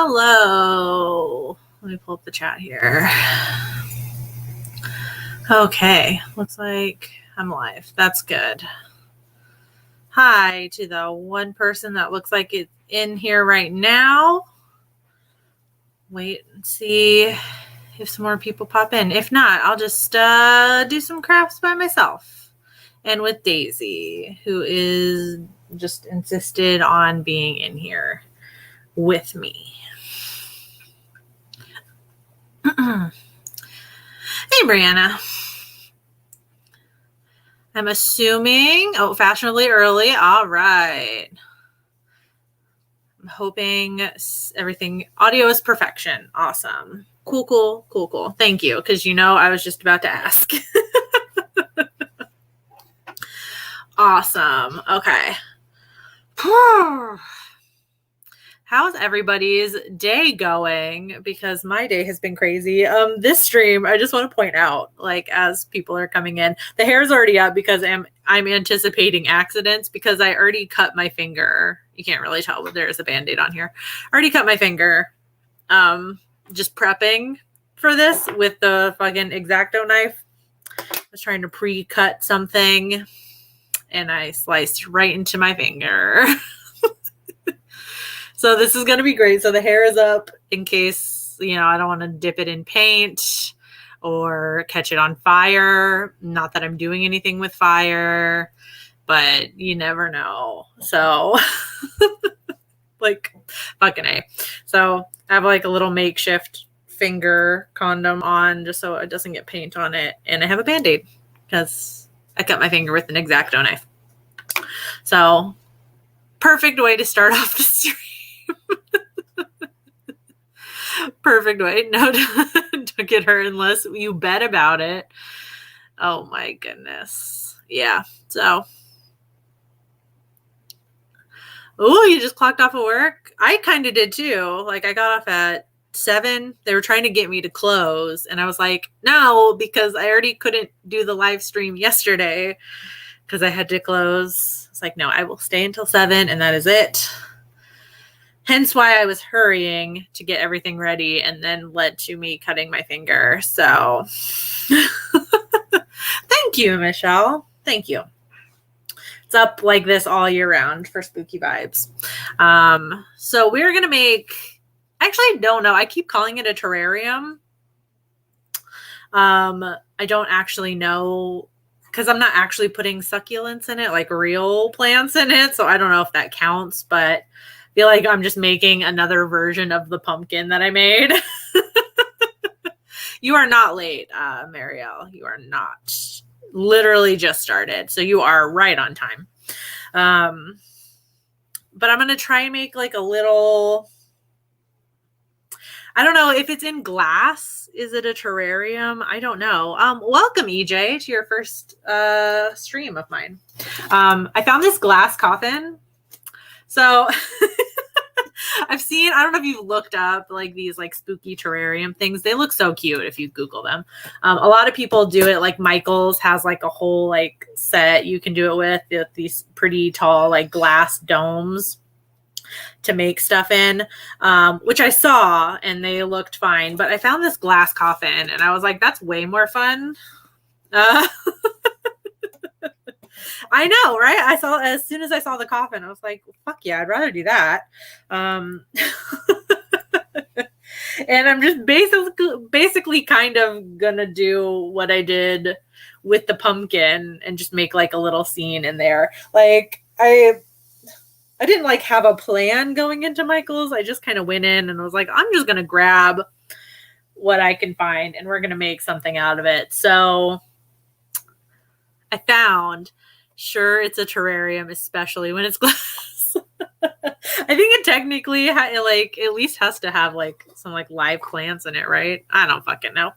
Hello. Let me pull up the chat here. Okay, looks like I'm live. That's good. Hi to the one person that looks like it's in here right now. Wait and see if some more people pop in. If not, I'll just do some crafts by myself and with Daisy, who is just insisted on being in here with me. Hey, Brianna. I'm assuming, fashionably early. All right. I'm hoping everything, audio is perfection. Awesome. Cool. Thank you. Because I was just about to ask. Awesome. Okay. How's everybody's day going? Because my day has been crazy. This stream, I just want to point out, as people are coming in, the hair's already up because I'm anticipating accidents because I already cut my finger. You can't really tell, but there's a Band-Aid on here. I already cut my finger. Just prepping for this with the fucking X-Acto knife. I was trying to pre-cut something and I sliced right into my finger. So this is going to be great. So the hair is up in case, I don't want to dip it in paint or catch it on fire. Not that I'm doing anything with fire, but you never know. So fucking A. So I have a little makeshift finger condom on just so it doesn't get paint on it. And I have a Band-Aid because I cut my finger with an X-Acto knife. So perfect way to start off the stream. Perfect way. No, don't get hurt unless you bet about it. Oh my goodness. Yeah. So. Oh, you just clocked off of work? I kind of did too. I got off at 7. They were trying to get me to close. And I was like, no, because I already couldn't do the live stream yesterday because I had to close. It's like, no, I will stay until 7 and that is it. Hence why I was hurrying to get everything ready and then led to me cutting my finger. So thank you, Michelle. Thank you. It's up like this all year round for spooky vibes. So we're going to make, actually, I don't know. I keep calling it a terrarium. I don't actually know because I'm not actually putting succulents in it, like real plants in it. So I don't know if that counts, but I feel like I'm just making another version of the pumpkin that I made. You are not late, Marielle. You are not. Literally just started. So you are right on time. But I'm going to try and make a little, I don't know if it's in glass. Is it a terrarium? I don't know. Welcome, EJ, to your first stream of mine. I found this glass coffin. So I've seen, I don't know if you've looked up these spooky terrarium things. They look so cute if you Google them. A lot of people do it. Michael's has a whole set you can do it with these pretty tall glass domes to make stuff in, which I saw and they looked fine. But I found this glass coffin and I was like, that's way more fun. I know, right? I saw, as soon as I saw the coffin, I was like, fuck yeah, I'd rather do that. And I'm just basically kind of gonna do what I did with the pumpkin and just make a little scene in there. I didn't have a plan going into Michael's. I just kind of went in and was like, I'm just gonna grab what I can find and we're gonna make something out of it. So I found, sure, it's a terrarium, especially when it's glass. I think it technically at least has to have some live plants in it, right? I don't fucking know.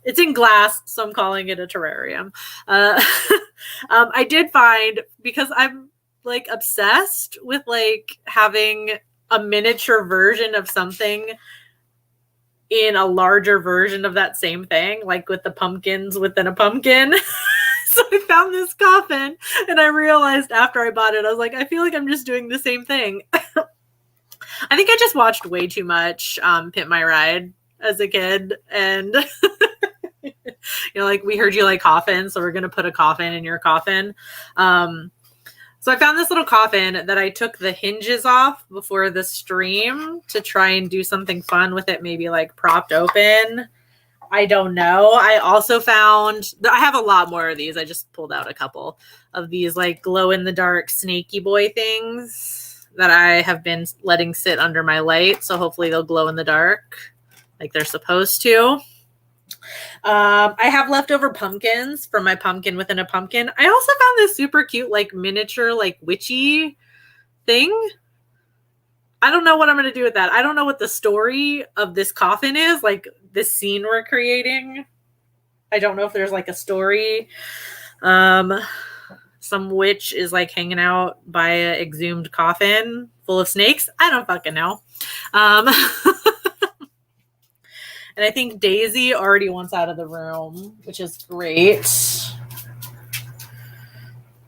It's in glass, so I'm calling it a terrarium. I did find, because I'm obsessed with having a miniature version of something in a larger version of that same thing, like with the pumpkins within a pumpkin. So I found this coffin and I realized after I bought it, I was like, I feel like I'm just doing the same thing. I think I just watched way too much Pimp My Ride as a kid. And, you know, like we heard you like coffins, so we're going to put a coffin in your coffin. So I found this little coffin that I took the hinges off before the stream to try and do something fun with it, maybe like propped open. I don't know. I also found, I have a lot more of these. I just pulled out a couple of these like glow in the dark snaky boy things that I have been letting sit under my light. So hopefully they'll glow in the dark like they're supposed to. I have leftover pumpkins from my pumpkin within a pumpkin. I also found this super cute, like miniature, like witchy thing. I don't know what I'm going to do with that. I don't know what the story of this coffin is, like this scene we're creating. I don't know if there's like a story. Some witch is like hanging out by an exhumed coffin full of snakes. I don't fucking know. And I think Daisy already wants out of the room, which is great.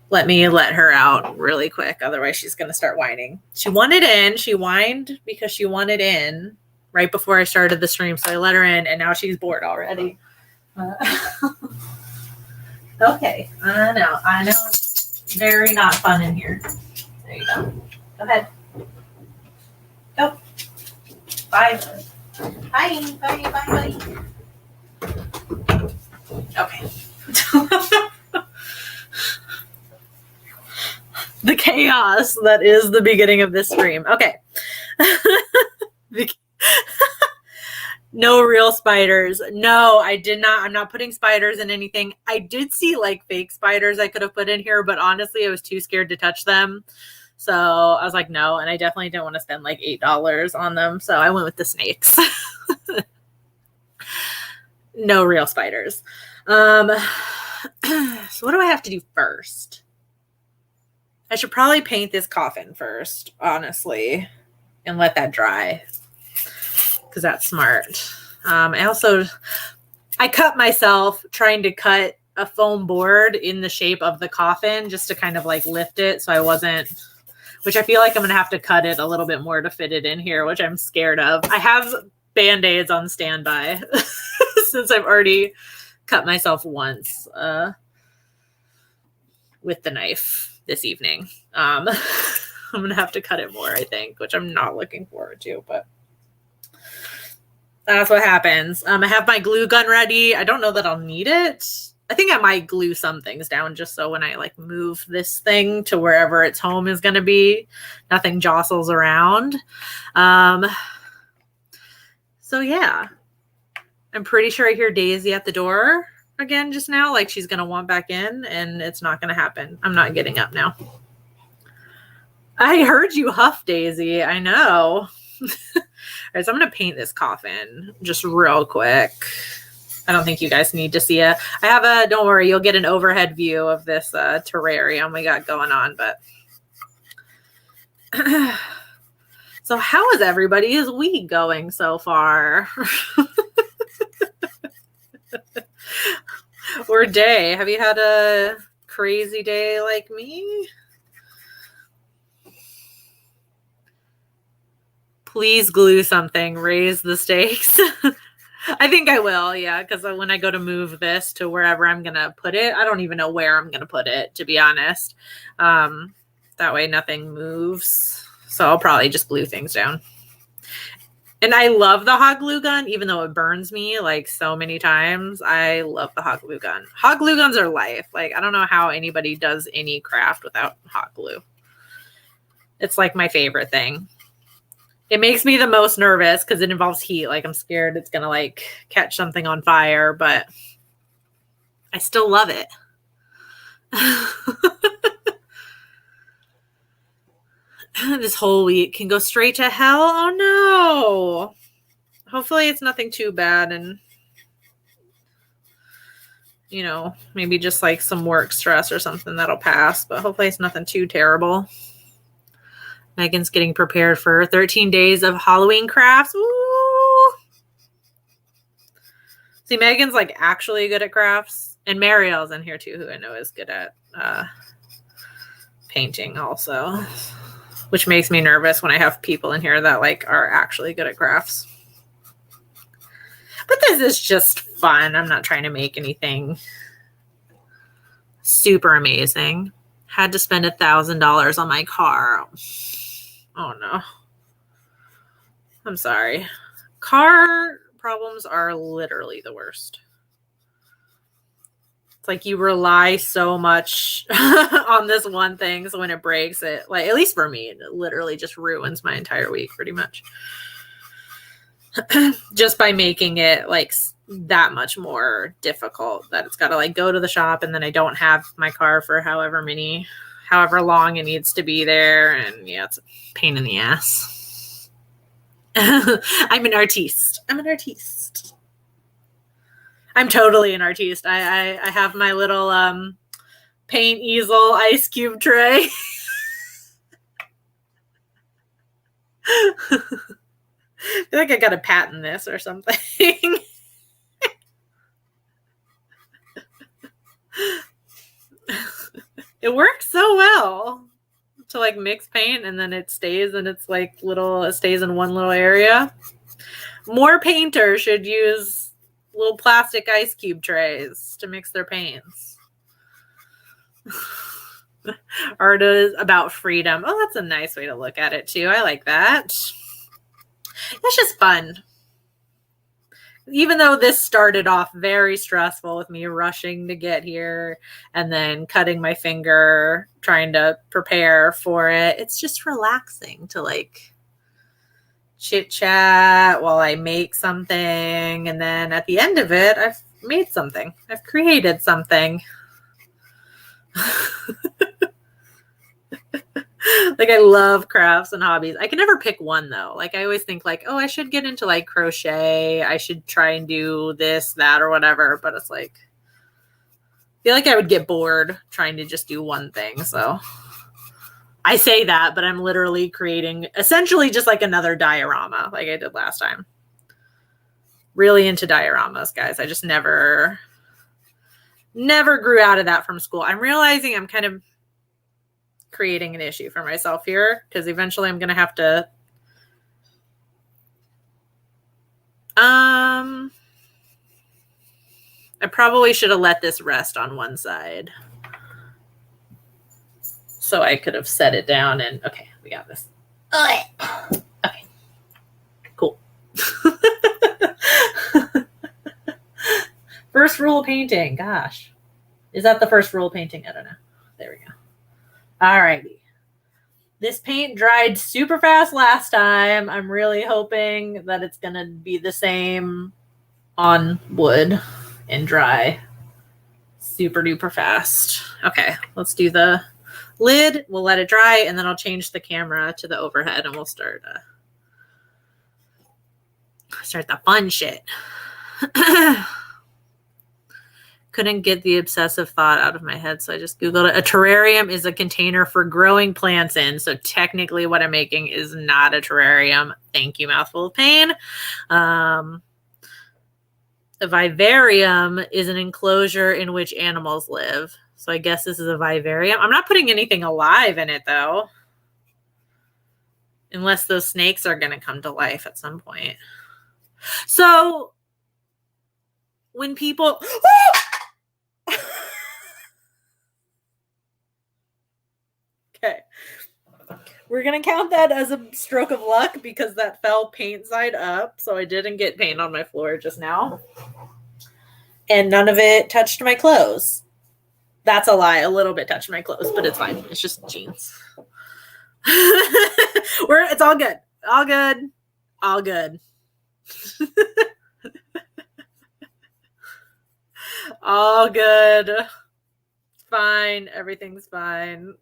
Let me let her out really quick. Otherwise, she's going to start whining. She wanted in. She whined because she wanted in right before I started the stream. So I let her in, and now she's bored already. Okay. I know. It's very not fun in here. There you go. Go ahead. Go. Bye. Bye. Bye. Bye. Bye. Okay. The chaos that is the beginning of this stream. Okay. No real spiders. No, I did not. I'm not putting spiders in anything. I did see like fake spiders I could have put in here, but honestly, I was too scared to touch them. So I was like, no. And I definitely didn't want to spend like $8 on them. So I went with the snakes. No real spiders. So what do I have to do first? I should probably paint this coffin first, honestly, and let that dry because that's smart. I cut myself trying to cut a foam board in the shape of the coffin just to kind of like lift it so I wasn't, which I feel like I'm going to have to cut it a little bit more to fit it in here, which I'm scared of. I have Band-Aids on standby since I've already cut myself once with the knife this evening. I'm going to have to cut it more, I think, which I'm not looking forward to, but that's what happens. I have my glue gun ready. I don't know that I'll need it. I think I might glue some things down just so when I like move this thing to wherever its home is going to be, nothing jostles around. So yeah, I'm pretty sure I hear Daisy at the door again just now, like she's going to want back in, and it's not going to happen. I'm not getting up now. I heard you huff, Daisy. I know. All right, so I'm going to paint this coffin just real quick. I don't think you guys need to see it. I have don't worry, you'll get an overhead view of this terrarium we got going on, but so how is everybody's week going so far? Or day? Have you had a crazy day like me? Please glue something. Raise the stakes. I think I will, yeah, because when I go to move this to wherever I'm going to put it, I don't even know where I'm going to put it, to be honest. That way nothing moves. So I'll probably just glue things down. And I love the hot glue gun, even though it burns me like so many times. I love the hot glue gun. Hot glue guns are life. Like, I don't know how anybody does any craft without hot glue. It's like my favorite thing. It makes me the most nervous because it involves heat. Like, I'm scared it's going to like catch something on fire, but I still love it. This whole week can go straight to hell. Oh no. Hopefully it's nothing too bad, and you know, maybe just like some work stress or something that'll pass, but hopefully it's nothing too terrible. Megan's getting prepared for 13 days of Halloween crafts. Ooh. See, Megan's like actually good at crafts. And Marielle's in here too, who I know is good at painting also. Which makes me nervous when I have people in here that like are actually good at crafts. But this is just fun. I'm not trying to make anything super amazing. Had to spend $1,000 on my car. Oh no. I'm sorry. Car problems are literally the worst. It's like you rely so much on this one thing, so when it breaks, it, like, at least for me, it literally just ruins my entire week pretty much. Just by making it like that much more difficult that it's got to like go to the shop, and then I don't have my car for however long it needs to be there, and yeah, it's a pain in the ass. I'm an artiste. I'm totally an artiste. I have my little paint easel ice cube tray. I feel like I got to patent this or something. It works so well to like mix paint, and then it stays, and it's like it stays in one little area. More painters should use little plastic ice cube trays to mix their paints. Art is about freedom. Oh, that's a nice way to look at it too. I like that. It's just fun. Even though this started off very stressful with me rushing to get here and then cutting my finger trying to prepare for it, it's just relaxing to like chit chat while I make something. And then at the end of it, I've made something. I've created something. Like, I love crafts and hobbies. I can never pick one though. Like, I always think like, oh, I should get into like crochet. I should try and do this, that, or whatever. But it's like, I feel like I would get bored trying to just do one thing. So I say that, but I'm literally creating essentially just like another diorama like I did last time. Really into dioramas, guys. I just never grew out of that from school. I'm realizing I'm kind of creating an issue for myself here, because eventually I'm going to have to I probably should have let this rest on one side so I could have set it down and okay, we got this. Okay, cool. First rule of painting. Gosh, is that the first rule of painting? I don't know. There we go. Alrighty. This paint dried super fast last time. I'm really hoping that it's going to be the same on wood and dry super duper fast. Okay, let's do the lid. We'll let it dry, and then I'll change the camera to the overhead, and we'll start the fun shit. Couldn't get the obsessive thought out of my head, so I just Googled it. A terrarium is a container for growing plants in. So technically what I'm making is not a terrarium. Thank you, mouthful of pain. A vivarium is an enclosure in which animals live. So I guess this is a vivarium. I'm not putting anything alive in it, though. Unless those snakes are going to come to life at some point. So when people... Okay. We're going to count that as a stroke of luck because that fell paint side up. So I didn't get paint on my floor just now. And none of it touched my clothes. That's a lie. A little bit touched my clothes, but it's fine. It's just jeans. It's all good. All good. All good. All good. Fine. Everything's fine.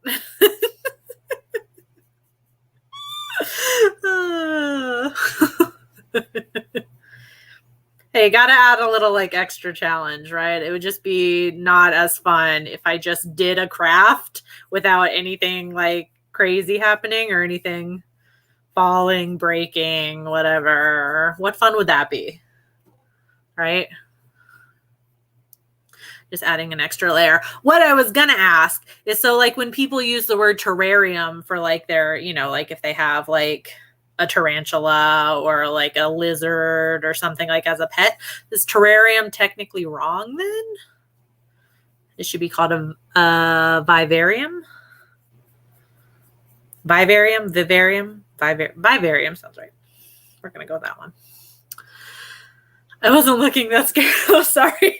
Hey, gotta add a little like extra challenge, right? It would just be not as fun if I just did a craft without anything like crazy happening or anything falling, breaking, whatever. What fun would that be? Right? Just adding an extra layer. What I was going to ask is, so like when people use the word terrarium for like their, you know, like if they have like a tarantula or like a lizard or something like as a pet, is terrarium technically wrong then? It should be called a vivarium. Vivarium. Vivarium sounds right. We're going to go with that one. I wasn't looking that scared. Oh, sorry.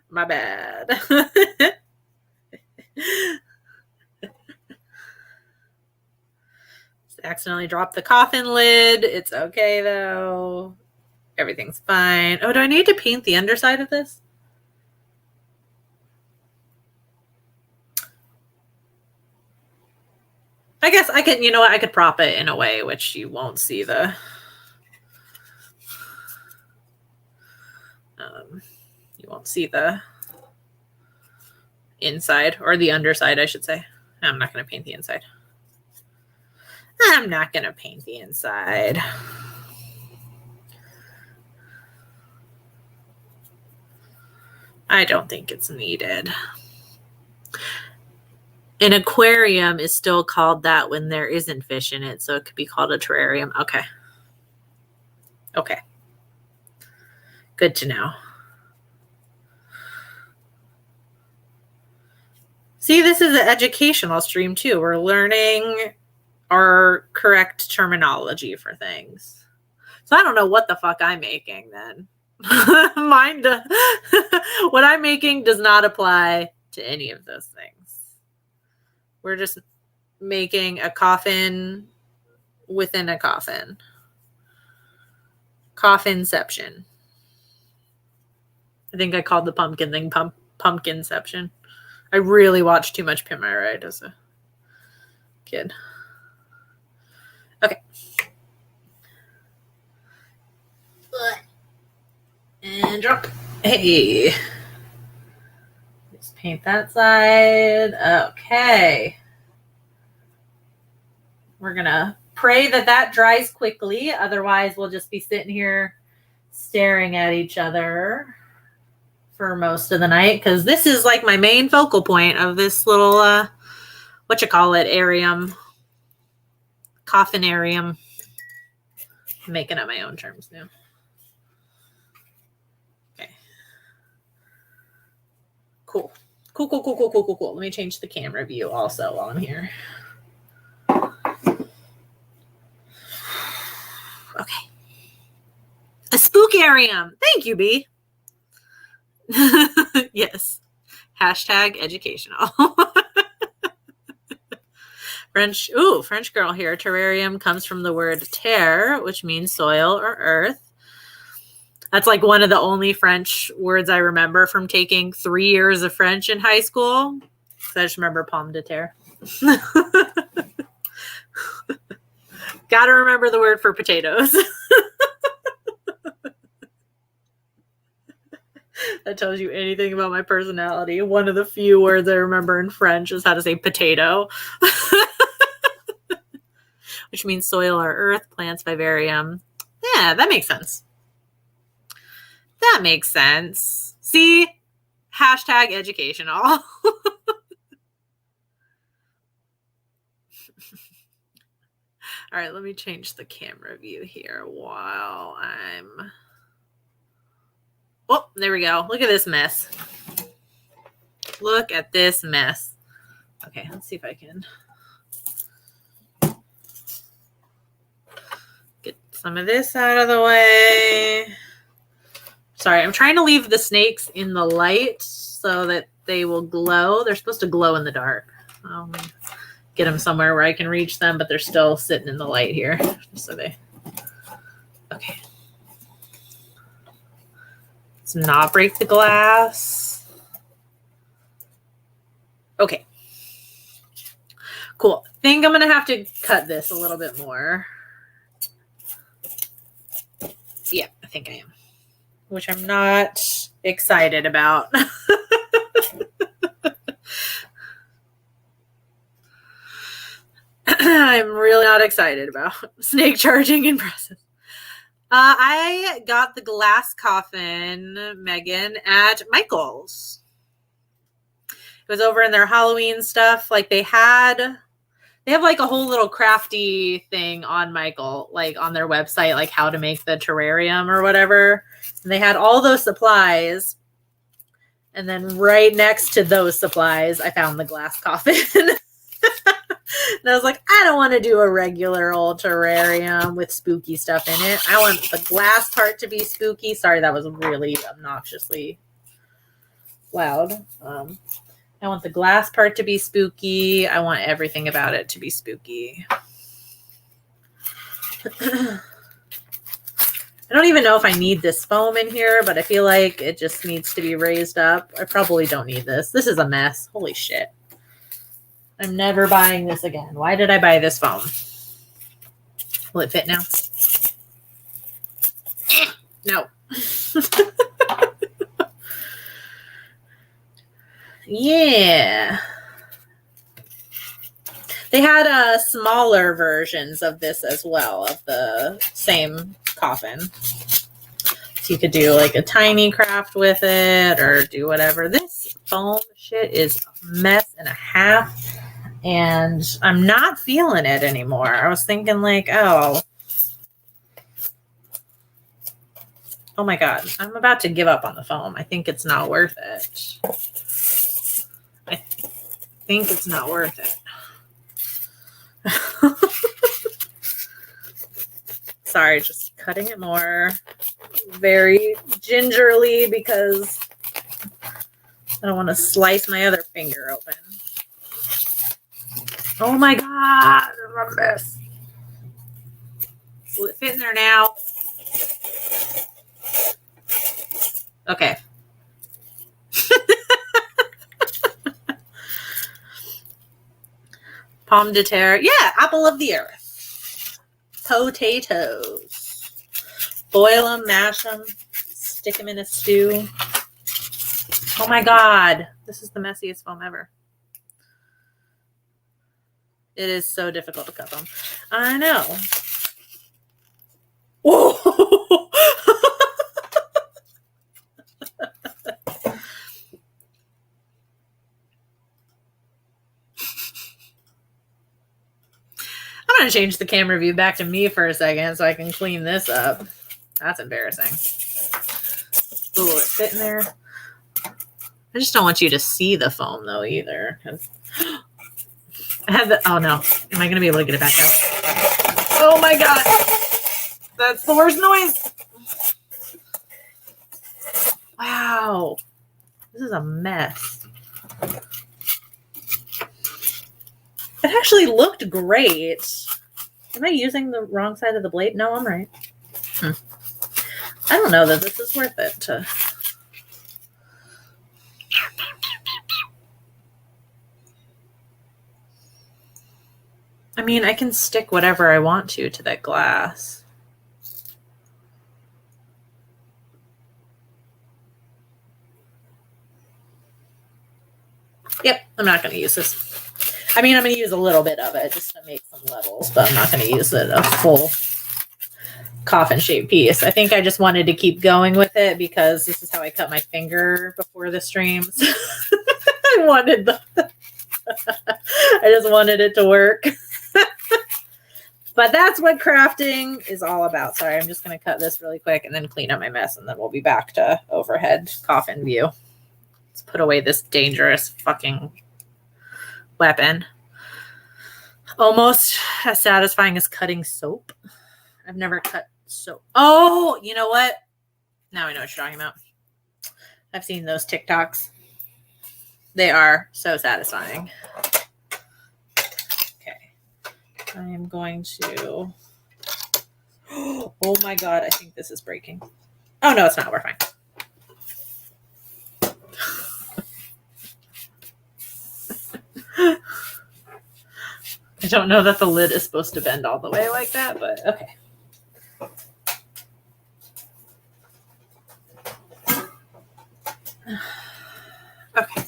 My bad. Accidentally dropped the coffin lid. It's okay though. Everything's fine. Oh, do I need to paint the underside of this? I guess I can, you know what? I could prop it in a way which you won't see the you won't see the inside, or the underside, I should say. I'm not going to paint the inside. I'm not going to paint the inside. I don't think it's needed. An aquarium is still called that when there isn't fish in it, so it could be called a terrarium. Okay. Okay. Good to know. See, this is an educational stream too. We're learning our correct terminology for things. So I don't know what the fuck I'm making then. Mine, what I'm making does not apply to any of those things. We're just making a coffin within a coffin. Coffinception. I think I called the pumpkin thing pumpkinception. I really watched too much Pimp My Ride as a kid. Okay. And drop. Hey. Just paint that side. Okay. We're going to pray that that dries quickly. Otherwise, we'll just be sitting here staring at each other for most of the night, because this is like my main focal point of this little, arium. Coffinarium. I'm making up my own terms now. Okay. Cool. Cool. Let me change the camera view also while I'm here. Okay. A spookarium. Thank you, B. Yes. Hashtag educational. French girl here. Terrarium comes from the word terre, which means soil or earth. That's like one of the only French words I remember from taking 3 years of French in high school. So I just remember pomme de terre. Gotta remember the word for potatoes. That tells you anything about my personality. One of the few words I remember in French is how to say potato. Which means soil or earth, plants, vivarium. Yeah, that makes sense. That makes sense. See? Hashtag educational. All right, let me change the camera view here while I'm... Oh, there we go. Look at this mess. Look at this mess. Okay, let's see if I can get some of this out of the way. Sorry, I'm trying to leave the snakes in the light so that they will glow. They're supposed to glow in the dark. I'll get them somewhere where I can reach them, but they're still sitting in the light here. So they... Okay. Let's not break the glass. Okay. Cool. I think I'm going to have to cut this a little bit more. Yeah, I think I am. Which I'm not excited about. I'm really not excited about snake charging in process. I got the glass coffin, Megan, at Michael's. It was over in their Halloween stuff. Like they have like a whole little crafty thing on Michael, like on their website, like how to make the terrarium or whatever. And they had all those supplies. And then right next to those supplies, I found the glass coffin. And I was like, I don't want to do a regular old terrarium with spooky stuff in it. I want the glass part to be spooky. Sorry, that was really obnoxiously loud. I want the glass part to be spooky. I want everything about it to be spooky. I don't even know if I need this foam in here, but I feel like it just needs to be raised up. I probably don't need this. This is a mess. Holy shit. I'm never buying this again. Why did I buy this foam? Will it fit now? No. Yeah. They had smaller versions of this as well, of the same coffin. So you could do like a tiny craft with it or do whatever. This foam shit is a mess and a half. And I'm not feeling it anymore. I was thinking like, oh my God, I'm about to give up on the foam. I think it's not worth it. I think it's not worth it. Sorry, just cutting it more very gingerly because I don't want to slice my other finger open. Oh my God, I love this. Will it fit in there now? Okay. Pomme de terre. Yeah, apple of the earth. Potatoes. Boil them, mash them, stick them in a stew. Oh my God. This is the messiest foam ever. It is so difficult to cut them. I know. Whoa. I'm going to change the camera view back to me for a second so I can clean this up. That's embarrassing. Ooh, will it fit in there? I just don't want you to see the foam though either. I had the, oh no. Am I going to be able to get it back out? Oh my God. That's the worst noise. Wow. This is a mess. It actually looked great. Am I using the wrong side of the blade? No, I'm right. I don't know that this is worth it to... I mean, I can stick whatever I want to that glass. Yep, I'm not going to use this. I mean, I'm going to use a little bit of it just to make some levels, but I'm not going to use it a full coffin-shaped piece. I think I just wanted to keep going with it because this is how I cut my finger before the streams. I just wanted it to work. But that's what crafting is all about. Sorry, I'm just going to cut this really quick and then clean up my mess, and then we'll be back to overhead coffin view. Let's put away this dangerous fucking weapon. Almost as satisfying as cutting soap. I've never cut soap. Oh, you know what? Now I know what you're talking about. I've seen those TikToks. They are so satisfying. I am going to... Oh my God, I think this is breaking. Oh no, it's not. We're fine. I don't know that the lid is supposed to bend all the way like that, but okay. Okay.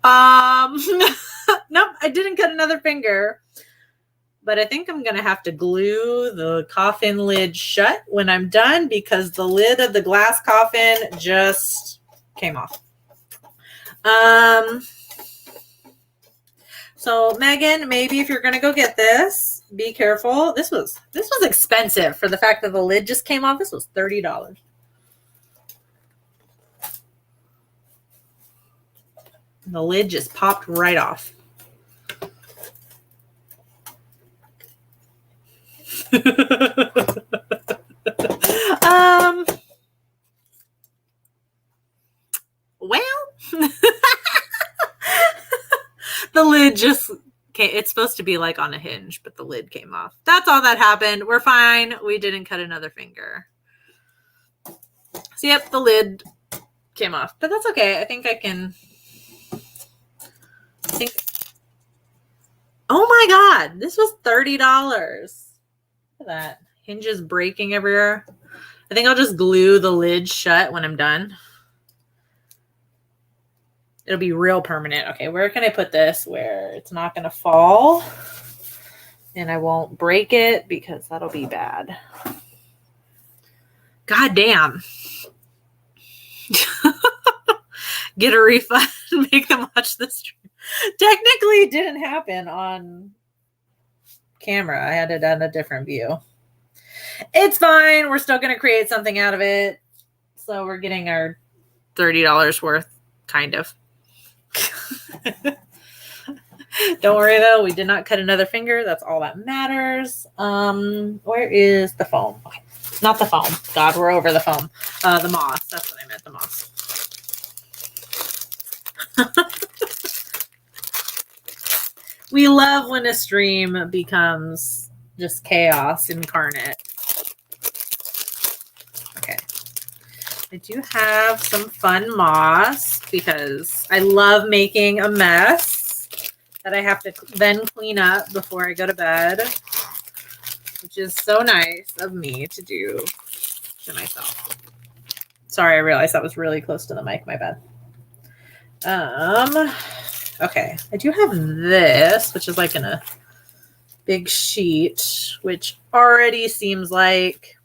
Nope, I didn't cut another finger. But I think I'm going to have to glue the coffin lid shut when I'm done because the lid of the glass coffin just came off. So Megan, maybe if you're going to go get this, be careful. This was expensive for the fact that the lid just came off. This was $30. The lid just popped right off. Well, the lid just came. It's supposed to be like on a hinge, but the lid came off. That's all that happened. We're fine. We didn't cut another finger. So yep, the lid came off, but that's okay. I think I can. Oh my God, this was $30. Look at that. Hinges breaking everywhere. I think I'll just glue the lid shut when I'm done. It'll be real permanent. Okay, where can I put this where it's not going to fall and I won't break it because that'll be bad. God damn. Get a refund, make them watch the stream. Technically, it didn't happen on camera. I had it on a different view. It's fine. We're still going to create something out of it. So we're getting our $30 worth, kind of. Don't worry, though. We did not cut another finger. That's all that matters. Where is the foam? Okay. Not the foam. God, we're over the foam. The moss. That's what I meant, the moss. We love when a stream becomes just chaos incarnate. Okay. I do have some fun moss because I love making a mess that I have to then clean up before I go to bed, which is so nice of me to do to myself. Sorry, I realized that was really close to the mic. My bad. Okay, I do have this, which is like in a big sheet, which already seems like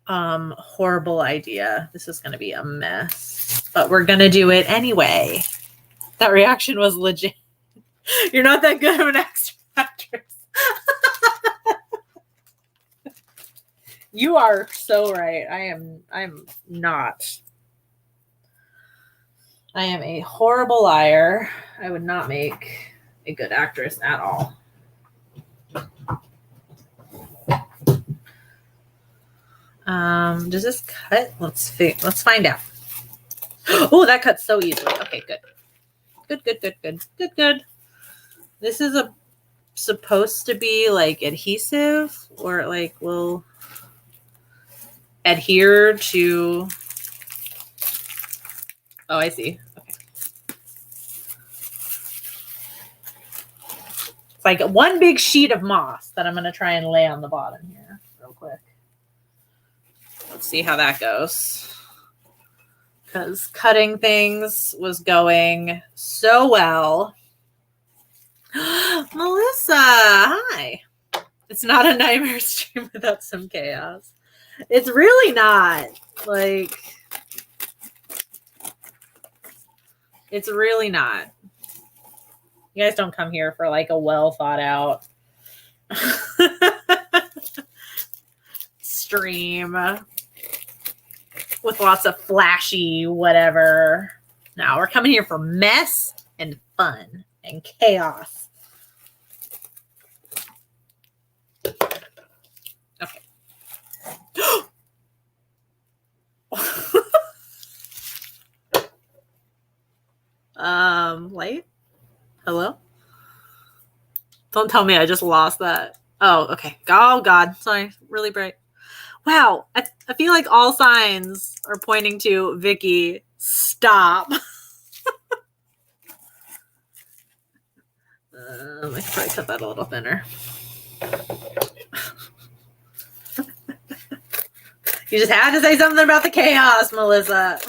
horrible idea. This is going to be a mess, but we're going to do it anyway. That reaction was legit. You're not that good of an actress. You are so right. I'm not. I am a horrible liar. I would not make a good actress at all. Does this cut? Let's find out. Oh, that cuts so easily. Okay, good. This is supposed to be like adhesive, or like will adhere to. Oh, I see. Okay. It's like one big sheet of moss that I'm going to try and lay on the bottom here real quick. Let's see how that goes. Because cutting things was going so well. Melissa, hi. It's not a nightmare stream without some chaos. It's really not. Like... It's really not. You guys don't come here for like a well thought out stream with lots of flashy whatever. No, we're coming here for mess and fun and chaos. Okay. Light? Hello? Don't tell me I just lost that. Oh, okay. Oh, God. Sorry. Really bright. Wow. I feel like all signs are pointing to Vicky. Stop. I could probably cut that a little thinner. You just had to say something about the chaos, Melissa.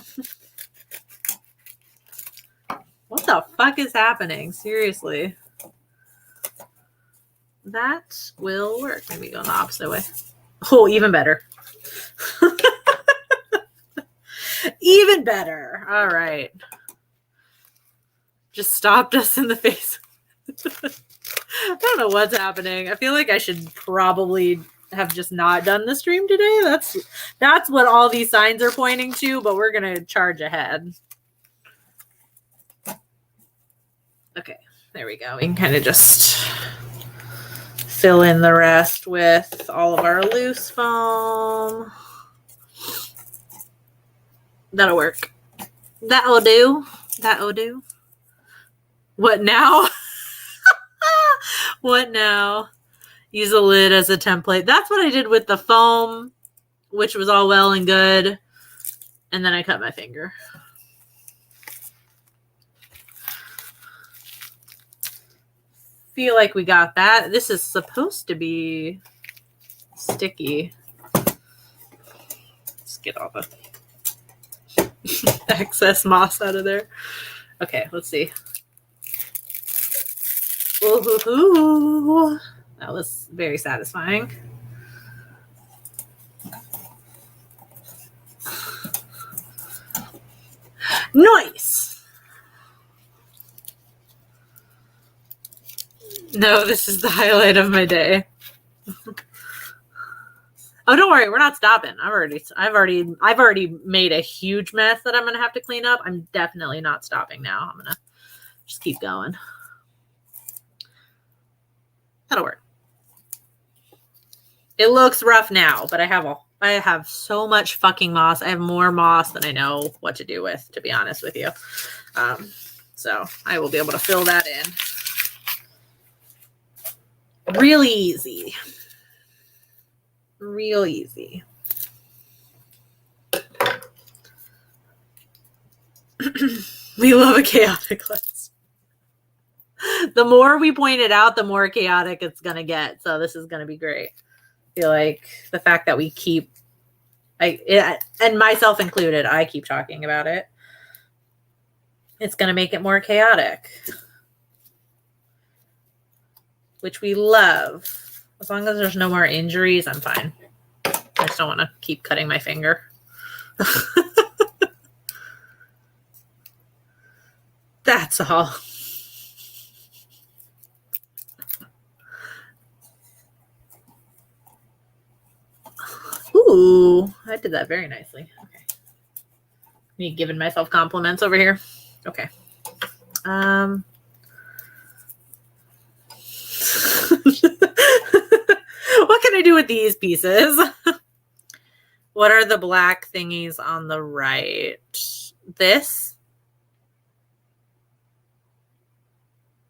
What the fuck is happening? Seriously. That will work. Maybe go the opposite way. Oh, even better. Even better. All right. Just stopped us in the face. I don't know what's happening. I feel like I should probably have just not done the stream today. That's what all these signs are pointing to, but we're going to charge ahead. Okay, there we go. We can kind of just fill in the rest with all of our loose foam. That'll work. That'll do. That'll do. What now? What now? Use a lid as a template. That's what I did with the foam, which was all well and good. And then I cut my finger. Feel like we got that. This is supposed to be sticky. Let's get all the excess moss out of there. Okay, let's see. Ooh, that was very satisfying. Nice. No, this is the highlight of my day. Oh, don't worry, we're not stopping. I've already made a huge mess that I'm gonna have to clean up. I'm definitely not stopping now. I'm gonna just keep going. That'll work. It looks rough now, but I have so much fucking moss. I have more moss than I know what to do with, to be honest with you. So I will be able to fill that in. Really easy. Real easy. We love a chaotic list. The more we point it out, the more chaotic it's going to get. So this is going to be great. I feel like the fact that we keep, and myself included, I keep talking about it. It's going to make it more chaotic. Which we love. As long as there's no more injuries, I'm fine. I just don't want to keep cutting my finger. That's all. Ooh, I did that very nicely. Okay. Me giving myself compliments over here. Okay. What can I do with these pieces? What are the black thingies on the right? This?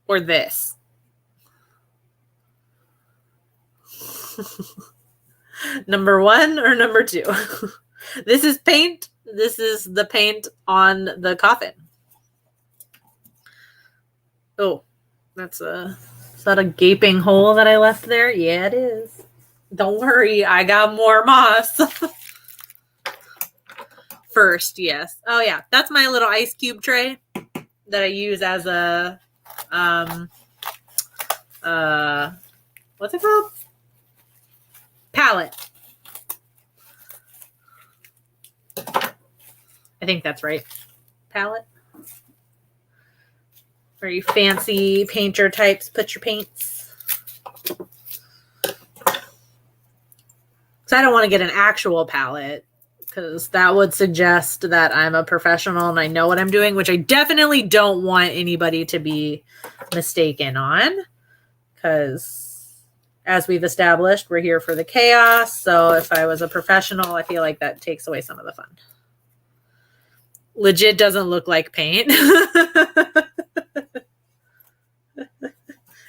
Or this? Number 1 or number 2? This is paint. This is the paint on the coffin. Oh, is that a gaping hole that I left there? Yeah, it is. Don't worry, I got more moss. First, yes. Oh yeah, that's my little ice cube tray that I use as a what's it called? Palette. I think that's right. Palette. Where you fancy painter types put your paints. So I don't want to get an actual palette because that would suggest that I'm a professional and I know what I'm doing, which I definitely don't want anybody to be mistaken on because as we've established, we're here for the chaos. So if I was a professional, I feel like that takes away some of the fun. Legit doesn't look like paint.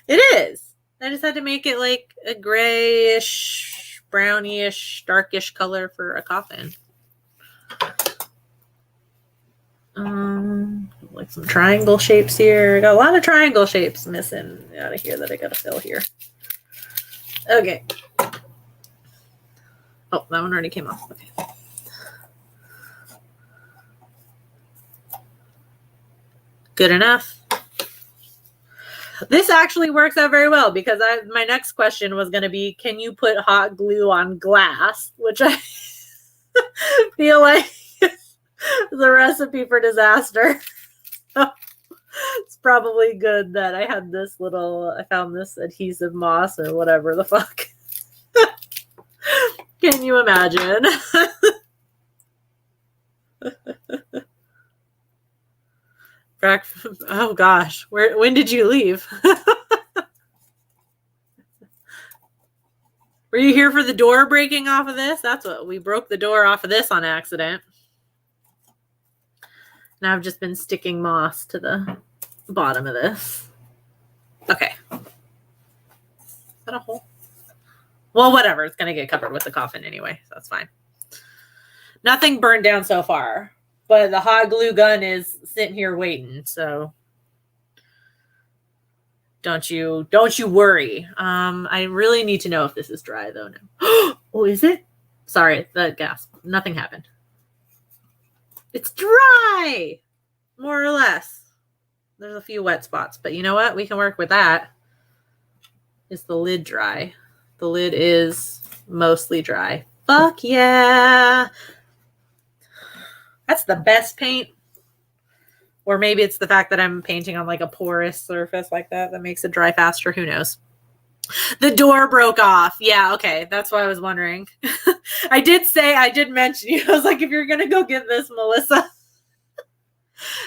It is. I just had to make it like a grayish, brownish, darkish color for a coffin. Like some triangle shapes here. Got a lot of triangle shapes missing out of here that I gotta fill here. Okay. Oh, that one already came off. Okay. Good enough. This actually works out very well because my next question was going to be, can you put hot glue on glass? Which I feel like is the recipe for disaster. It's probably good that I had I found this adhesive moss or whatever the fuck. Can you imagine? Oh gosh, when did you leave? Were you here for the door breaking off of this? That's what we broke the door off of this on accident. Now I've just been sticking moss to the bottom of this. Okay. Is that a hole? Well, whatever. It's going to get covered with the coffin anyway, so that's fine. Nothing burned down so far, but the hot glue gun is sitting here waiting, so don't you worry. I really need to know if this is dry though now. Oh, is it? Sorry, the gas. Nothing happened. It's dry, more or less. There's a few wet spots, but you know what? We can work with that. Is the lid dry? The lid is mostly dry. Fuck yeah. That's the best paint. Or maybe it's the fact that I'm painting on like a porous surface like that makes it dry faster. Who knows? The door broke off. Yeah, okay. That's why I was wondering. I did mention you. I was like, if you're going to go get this, Melissa.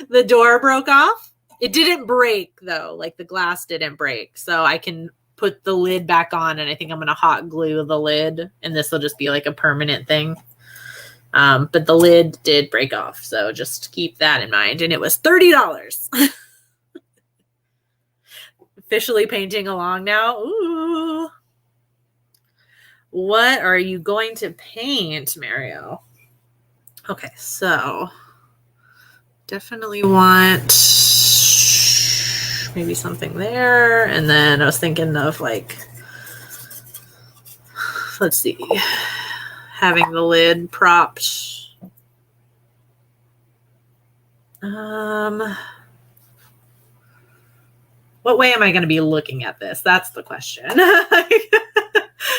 The door broke off. It didn't break, though. Like, the glass didn't break. So I can put the lid back on, and I think I'm going to hot glue the lid, and this will just be like a permanent thing. But the lid did break off, so just keep that in mind. And it was $30. Officially painting along now. Ooh. What are you going to paint, Mario? Okay, so definitely want maybe something there. And then I was thinking of like, let's see, having the lid propped. What way am I going to be looking at this? That's the question.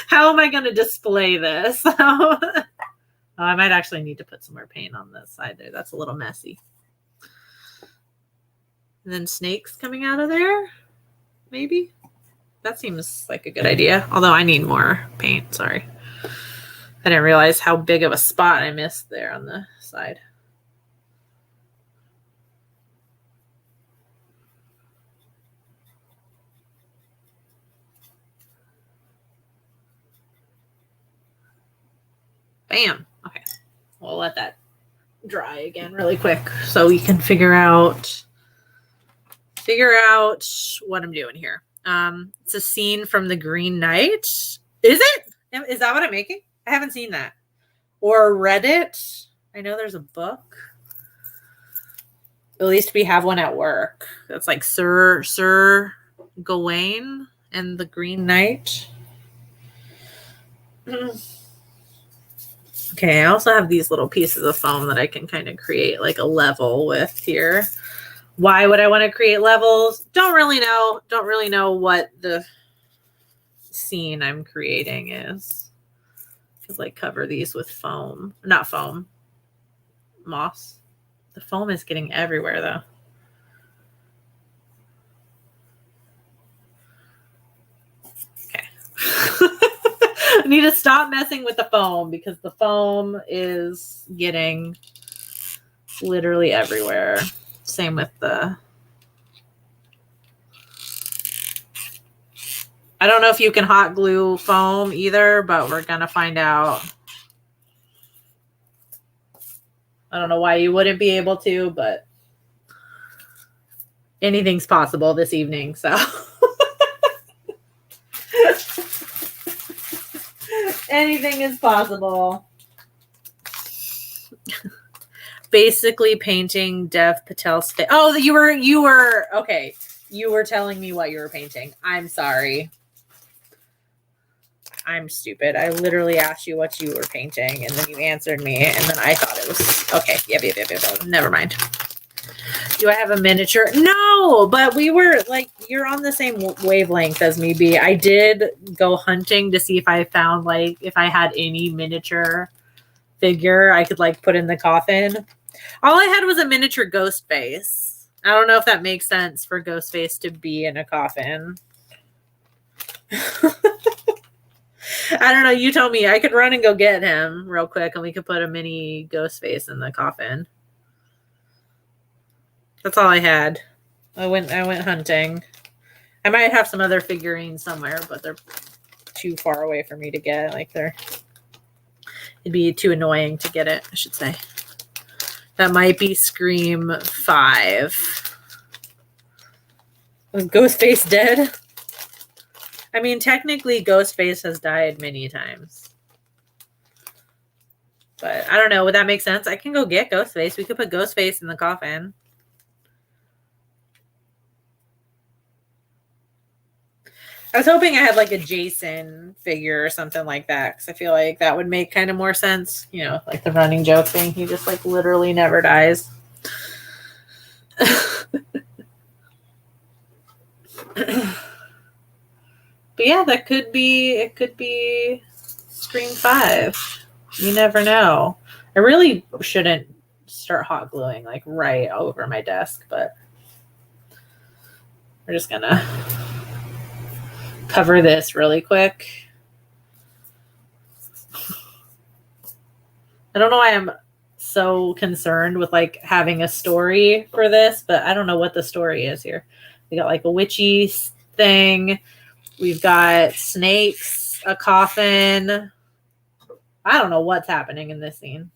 How am I going to display this? Oh, I might actually need to put some more paint on this side there. That's a little messy. And then snakes coming out of there, maybe? That seems like a good idea. Although I need more paint, sorry. I didn't realize how big of a spot I missed there on the side. Bam. Okay. We'll let that dry again really quick so we can figure out what I'm doing here. It's a scene from The Green Knight. Is it? Is that what I'm making? I haven't seen that or read it. I know there's a book. At least we have one at work. That's like Sir Gawain and the Green Knight. Okay, I also have these little pieces of foam that I can kind of create like a level with here. Why would I want to create levels? Don't really know. Don't really know what the scene I'm creating is. Because like cover these with foam. Not foam. Moss. The foam is getting everywhere though. Okay. I need to stop messing with the foam because the foam is getting literally everywhere. Same with the... I don't know if you can hot glue foam either, but we're going to find out. I don't know why you wouldn't be able to, but anything's possible this evening, so... Anything is possible. Basically painting Dev Patel's face. Oh, you were okay. You were telling me what you were painting. I'm sorry. I'm stupid. I literally asked you what you were painting, and then you answered me, and then I thought it was okay. Yep. Never mind. Do I have a miniature? No, but we were like, you're on the same wavelength as me, B. I did go hunting to see if I found like, if I had any miniature figure I could like put in the coffin. All I had was a miniature ghost face. I don't know if that makes sense for ghost face to be in a coffin. I don't know. You tell me. I could run and go get him real quick and we could put a mini ghost face in the coffin. That's all I had. I went hunting. I might have some other figurines somewhere, but they're too far away for me to get. Like it'd be too annoying to get it, I should say. That might be Scream 5. Was Ghostface dead? I mean, technically Ghostface has died many times. But I don't know. Would that make sense? I can go get Ghostface. We could put Ghostface in the coffin. I was hoping I had like a Jason figure or something like that, because I feel like that would make kind of more sense. You know, like the running joke thing. He just like literally never dies. But yeah, that could be, it could be Scream 5. You never know. I really shouldn't start hot gluing like right over my desk, but we're just gonna cover this really quick. I don't know why I'm so concerned with like having a story for this, but I don't know what the story is here. We got like a witchy thing. We've got snakes, a coffin. I don't know what's happening in this scene.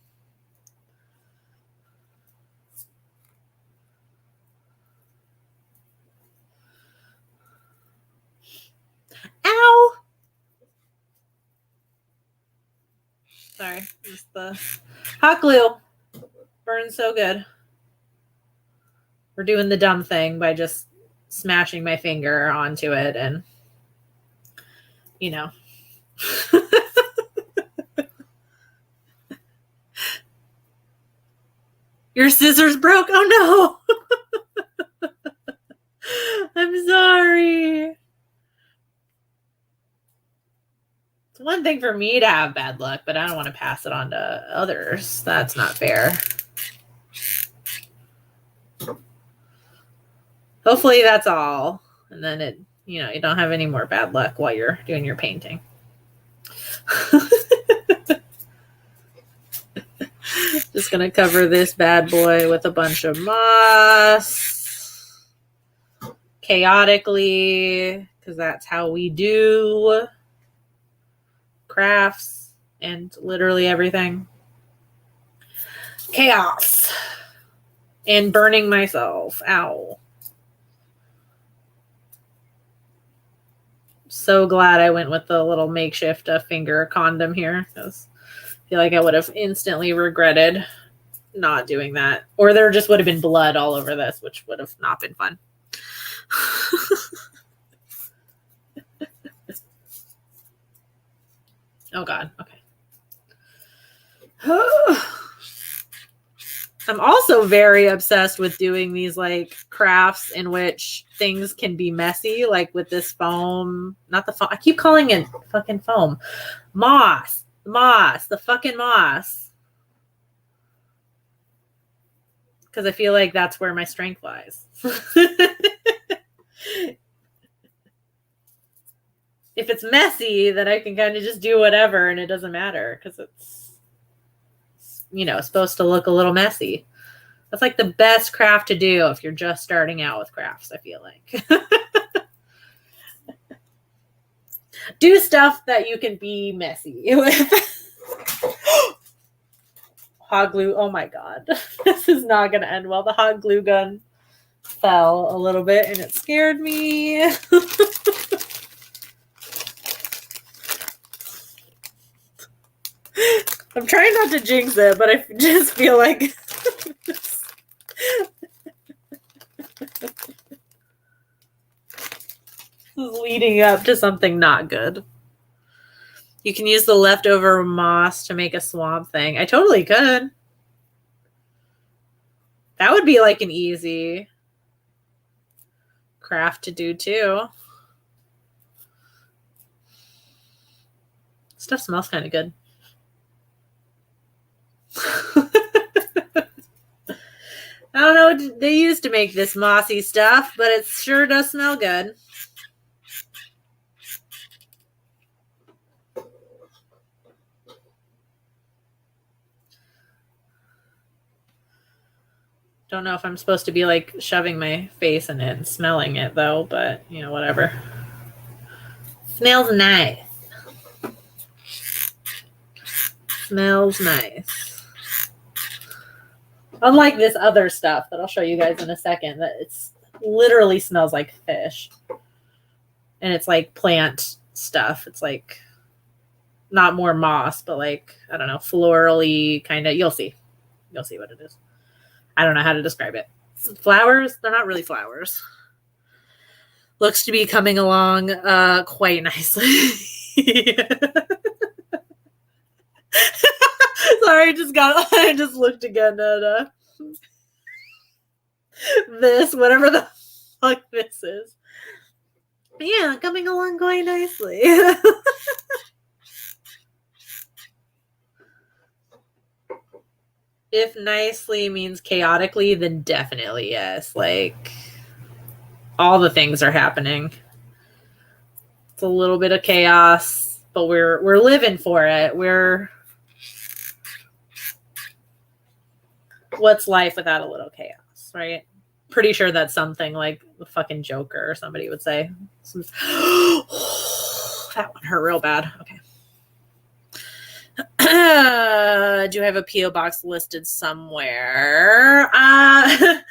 Ow! Sorry, just the hot glue burns so good. We're doing the dumb thing by just smashing my finger onto it and, you know. Your scissors broke? Oh no! I'm sorry. It's one thing for me to have bad luck, but I don't want to pass it on to others. That's not fair. Hopefully that's all. And then it, you know, you don't have any more bad luck while you're doing your painting. Just going to cover this bad boy with a bunch of moss. Chaotically, because that's how we do crafts and literally everything. Chaos. And burning myself. Ow. So glad I went with the little makeshift finger condom here, because I feel like I would have instantly regretted not doing that. Or there just would have been blood all over this, which would have not been fun. Oh God. Okay. I'm also very obsessed with doing these like crafts in which things can be messy, like with this foam. Not the foam. I keep calling it fucking foam. Moss. Moss. The fucking moss. Because I feel like that's where my strength lies. If it's messy, then I can kind of just do whatever and it doesn't matter because it's, you know, supposed to look a little messy. That's like the best craft to do if you're just starting out with crafts, I feel like. Do stuff that you can be messy with. Hot glue. Oh my God. This is not going to end well. The hot glue gun fell a little bit and it scared me. I'm trying not to jinx it, but I just feel like this is leading up to something not good. You can use the leftover moss to make a swamp thing. I totally could. That would be like an easy craft to do too. Stuff smells kind of good. I don't know what they used to make this mossy stuff, but it sure does smell good. Don't know if I'm supposed to be like shoving my face in it and smelling it though, but you know, whatever. Smells nice. Smells nice. Unlike this other stuff that I'll show you guys in a second, that it's literally smells like fish. And it's like plant stuff. It's like not more moss, but like, I don't know, florally kind of. You'll see. You'll see what it is. I don't know how to describe it. Flowers, they're not really flowers. Looks to be coming along quite nicely. Sorry, I just looked again at this, whatever the fuck this is. Yeah, coming along quite nicely. If nicely means chaotically, then definitely yes. Like, all the things are happening. It's a little bit of chaos, but we're living for it. What's life without a little chaos, right? Pretty sure that's something like the fucking Joker or somebody would say. That one hurt real bad. Okay. Do I have a P.O. box listed somewhere? I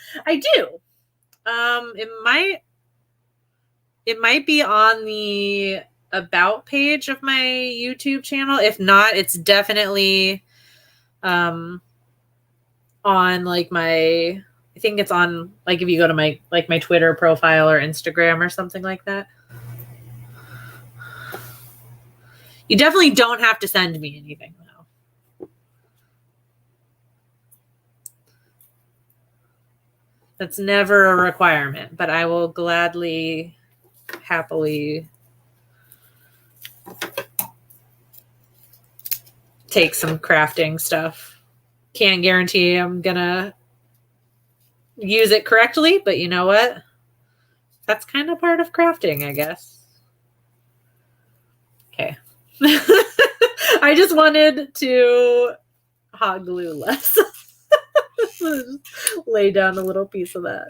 do. It might be on the about page of my YouTube channel. If not, it's definitely on like I think it's on like if you go to my Twitter profile or Instagram or something like that. You definitely don't have to send me anything though. That's never a requirement, but I will gladly, happily take some crafting stuff. Can't guarantee I'm gonna use it correctly, but you know what? That's kind of part of crafting, I guess. Okay. I just wanted to hot glue less. Lay down a little piece of that.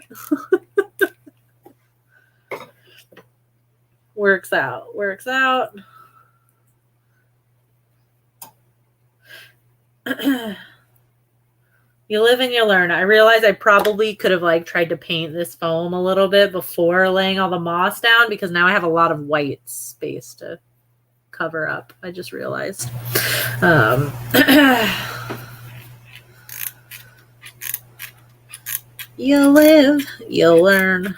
Works out. You live and you learn. I realize I probably could have like tried to paint this foam a little bit before laying all the moss down, because now I have a lot of white space to cover up. I just realized. You live, you learn.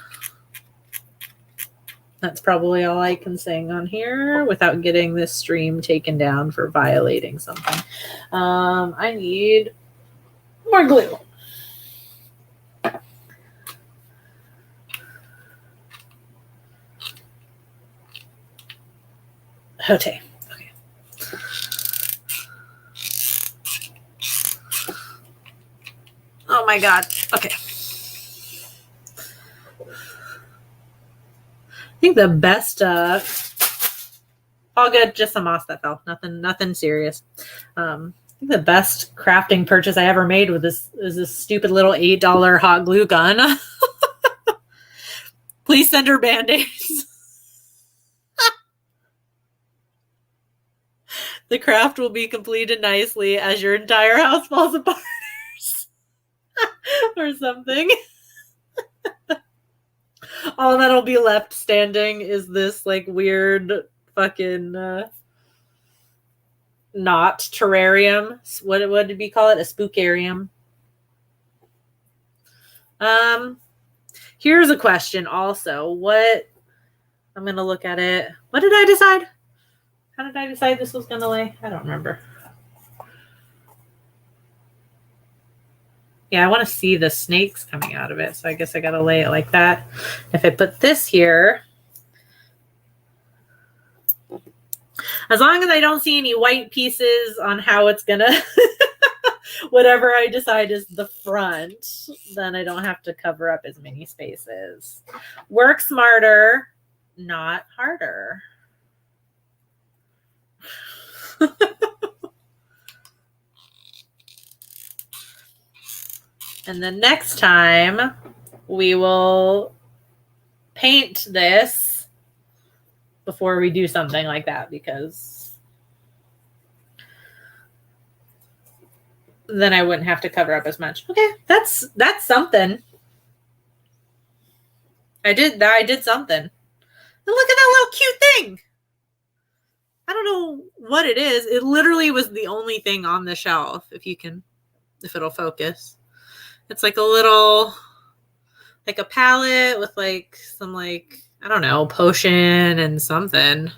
That's probably all I can sing on here without getting this stream taken down for violating something. I need more glue. Okay. Oh my God. Okay. I think the best, all good, just some moss that fell. Nothing serious. I think the best crafting purchase I ever made with this is this stupid little $8 hot glue gun. Please send her Band-Aids. The craft will be completed nicely as your entire house falls apart or something. All that'll be left standing is this like weird fucking not terrarium. What did we call it? A spookarium. Here's a question also. I'm gonna look at it. What did I decide? How did I decide this was gonna lay? I don't remember. Yeah, I want to see the snakes coming out of it. So I guess I got to lay it like that. If I put this here, as long as I don't see any white pieces on how it's going to, whatever I decide is the front, then I don't have to cover up as many spaces. Work smarter, not harder. And then next time we will paint this before we do something like that, because then I wouldn't have to cover up as much. Okay, that's something. I did something. And look at that little cute thing. I don't know what it is. It literally was the only thing on the shelf, if it'll focus. It's like a little, like a palette with like some like, I don't know, potion and something.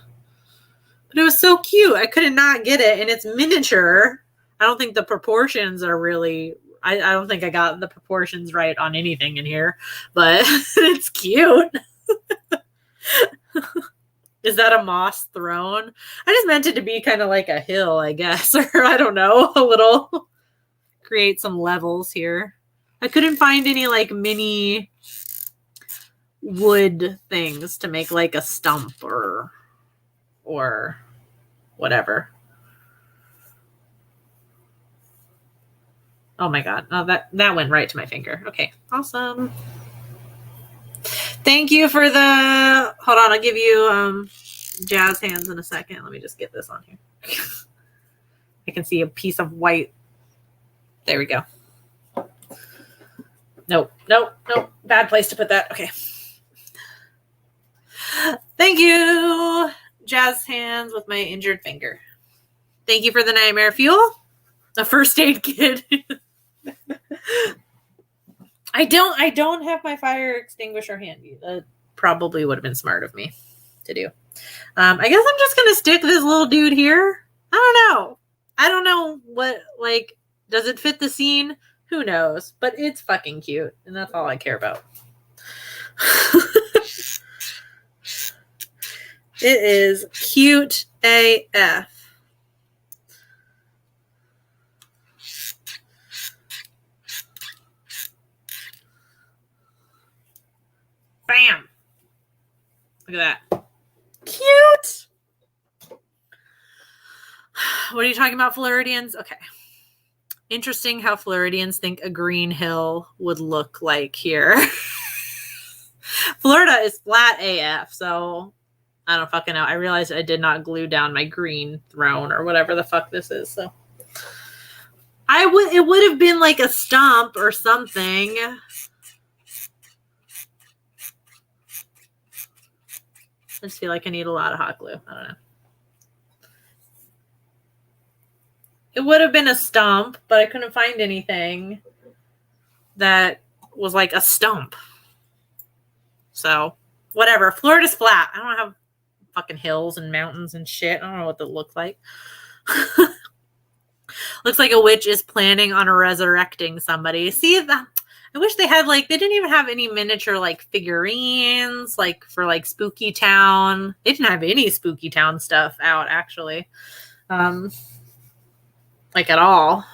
But it was so cute. I could not get it. And it's miniature. I don't think the proportions are really, I don't think I got the proportions right on anything in here. But it's cute. Is that a moss throne? I just meant it to be kind of like a hill, I guess. Or I don't know, a little, create some levels here. I couldn't find any like mini wood things to make like a stump or whatever. Oh my God. Oh, that went right to my finger. Okay. Awesome. Thank you for the, hold on. I'll give you jazz hands in a second. Let me just get this on here. I can see a piece of white. There we go. Nope. Bad place to put that. Okay. Thank you. Jazz hands with my injured finger. Thank you for the nightmare fuel. A first aid kit. I don't have my fire extinguisher handy. That probably would have been smart of me to do. I guess I'm just gonna stick this little dude here. I don't know what, like, does it fit the scene? Who knows? But it's fucking cute, and that's all I care about. It is cute AF. Bam! Look at that. Cute! What are you talking about, Floridians? Okay. Interesting how Floridians think a green hill would look like here. Florida is flat AF, so I don't fucking know. I realized I did not glue down my green throne or whatever the fuck this is, so it would have been like a stump or something. I just feel like I need a lot of hot glue. I don't know. It would have been a stump, but I couldn't find anything that was like a stump. So, whatever. Florida's flat. I don't have fucking hills and mountains and shit. I don't know what they look like. Looks like a witch is planning on resurrecting somebody. See, I wish they had, like, they didn't even have any miniature, like, figurines, like, for, like, Spooky Town. They didn't have any Spooky Town stuff out, actually. Like, at all.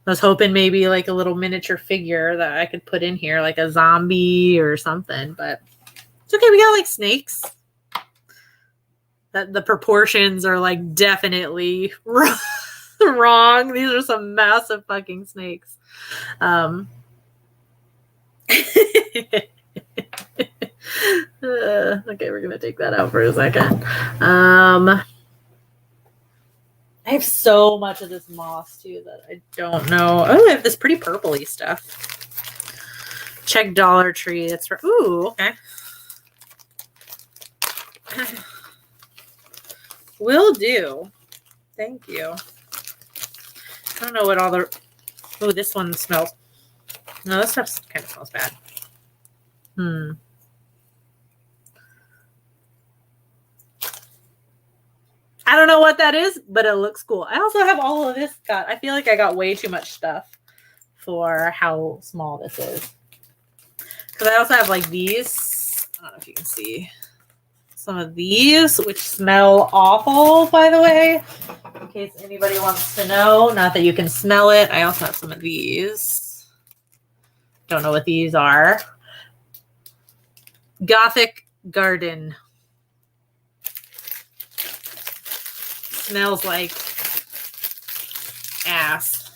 I was hoping maybe, like, a little miniature figure that I could put in here, like a zombie or something, but it's okay. We got, like, snakes. The proportions are, like, definitely wrong. These are some massive fucking snakes. Okay, we're gonna take that out for a second. I have so much of this moss too that I don't know. Oh, I have this pretty purpley stuff. Check Dollar Tree. It's for, ooh, okay. Will do. Thank you. I don't know what all the, oh, this one smells. No, this stuff kind of smells bad. I don't know what that is, but it looks cool. I also have all of this. I feel like I got way too much stuff for how small this is. Because I also have like these. I don't know if you can see some of these, which smell awful, by the way. In case anybody wants to know. Not that you can smell it. I also have some of these. Don't know what these are. Gothic Garden. Smells like ass.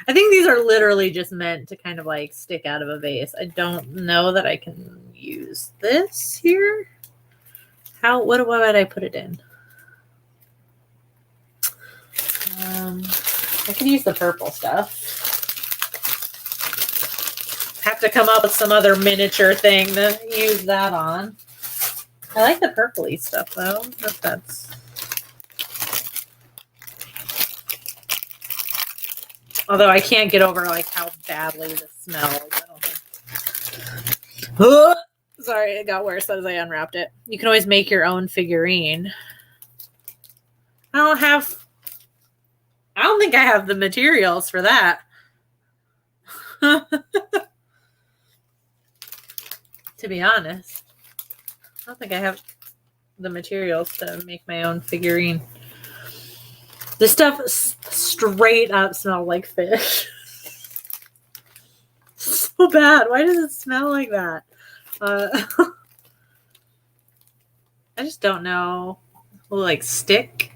I think these are literally just meant to kind of like stick out of a vase. I don't know that I can use this here. What would I put it in? I could use the purple stuff. Have to come up with some other miniature thing to use that on. I like the purpley stuff though. That's although I can't get over like how badly this smells. I don't think. Sorry, it got worse as I unwrapped it. You can always make your own figurine. I don't think I have the materials for that. To be honest, I don't think I have the materials to make my own figurine. This stuff straight up smells like fish. So bad. Why does it smell like that? I just don't know. Will it, like, stick?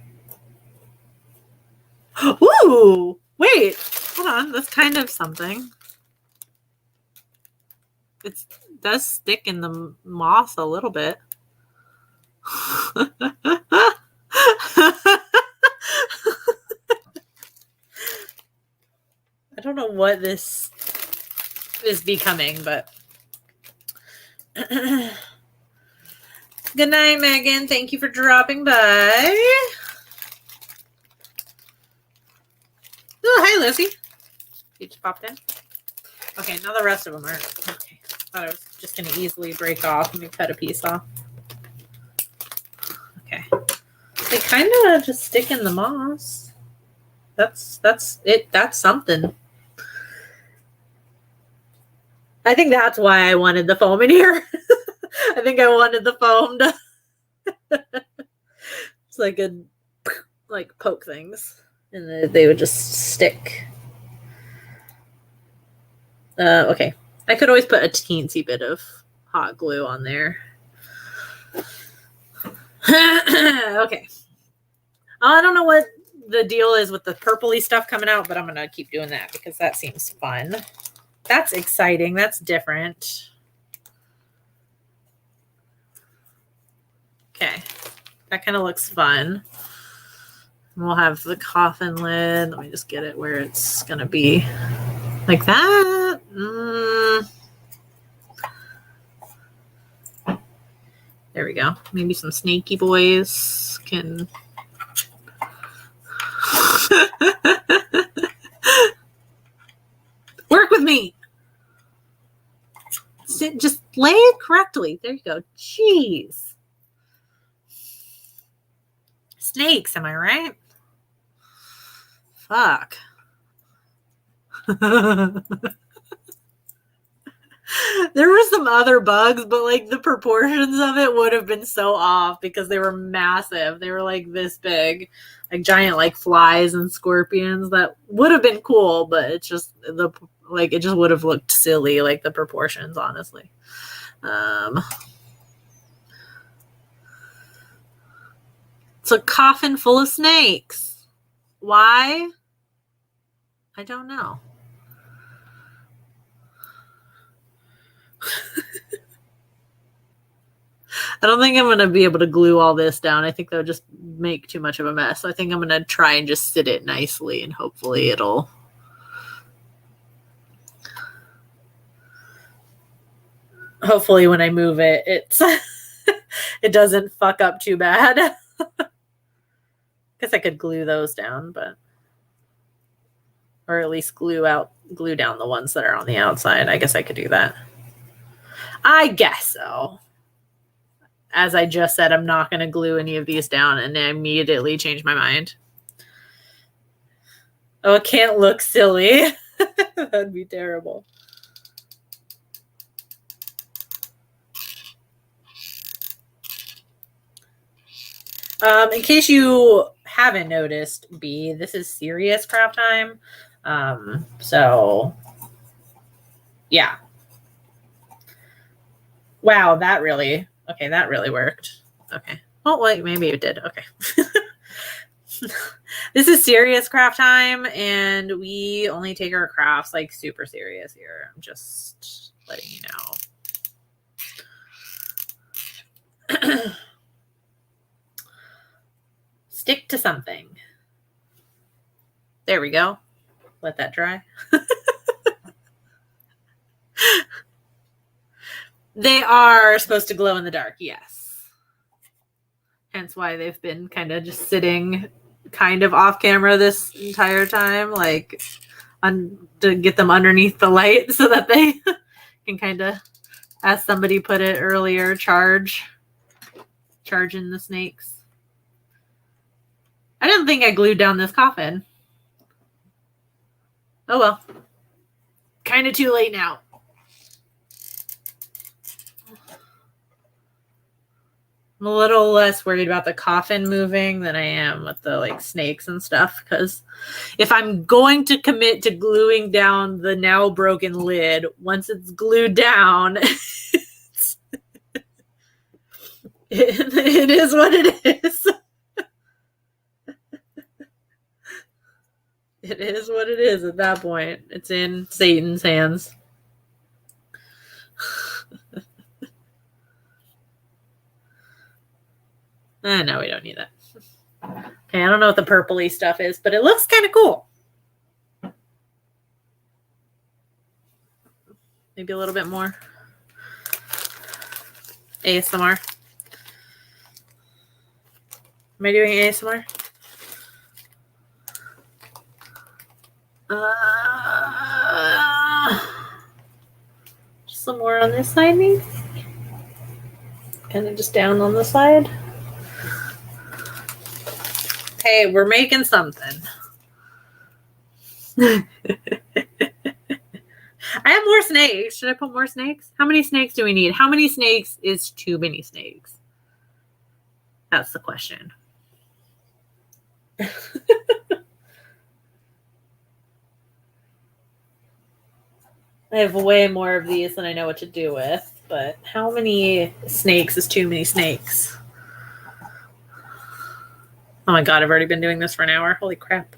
Ooh! Wait! Hold on. That's kind of something. It does stick in the moss a little bit. I don't know what this is becoming, but good night, Megan. Thank you for dropping by. Oh, hi, Lizzie. You just popped in. Okay, now the rest of them are okay. I thought I was just going to easily break off. Let me cut a piece off. Okay. They kind of just stick in the moss. That's it. That's something. I think that's why I wanted the foam in here. I think I wanted the foam to so I could like poke things and they would just stick. Okay. I could always put a teensy bit of hot glue on there. Okay. I don't know what the deal is with the purpley stuff coming out, but I'm going to keep doing that because that seems fun. That's exciting. That's different. Okay. That kind of looks fun. We'll have the coffin lid. Let me just get it where it's going to be. Like that. There we go. Maybe some snaky boys can... Work with me. Just lay it correctly. There you go. Jeez. Snakes, am I right? Fuck. There were some other bugs, but like the proportions of it would have been so off because they were massive. They were like this big, like giant like flies and scorpions. That would have been cool, but it's just it just would have looked silly, like the proportions, honestly. It's a coffin full of snakes. Why? I don't know. I don't think I'm going to be able to glue all this down. I think that would just make too much of a mess. So I think I'm going to try and just sit it nicely and hopefully it'll... Hopefully when I move it, it doesn't fuck up too bad. Guess I could glue those down, but... Or at least glue down the ones that are on the outside. I guess I could do that. I guess so. as I just said, I'm not going to glue any of these down, and I immediately changed my mind. Oh, it can't look silly. That'd be terrible. In case you haven't noticed, B, this is serious craft time. So, yeah. Wow, that really worked. Okay. Oh, wait, maybe it did. Okay. This is serious craft time, and we only take our crafts like super serious here. I'm just letting you know. Stick to something. There we go. Let that dry. They are supposed to glow in the dark, yes. Hence why they've been kind of just sitting kind of off camera this entire time, like to get them underneath the light so that they can kind of, as somebody put it earlier, charge in the snakes. I didn't think I glued down this coffin. Oh well. Kind of too late now. I'm a little less worried about the coffin moving than I am with the like snakes and stuff, because if I'm going to commit to gluing down the now broken lid, once it's glued down, it is what it is. It is what it is at that point. It's in Satan's hands. No, we don't need that. Okay, I don't know what the purpley stuff is, but it looks kind of cool. Maybe a little bit more. ASMR. Am I doing ASMR? Just some more on this side, maybe? Kind of just down on the side. Hey, we're making something. I have more snakes. Should I put more snakes? How many snakes do we need? How many snakes is too many snakes? That's the question. I have way more of these than I know what to do with, but how many snakes is too many snakes? Oh my god, I've already been doing this for an hour. Holy crap.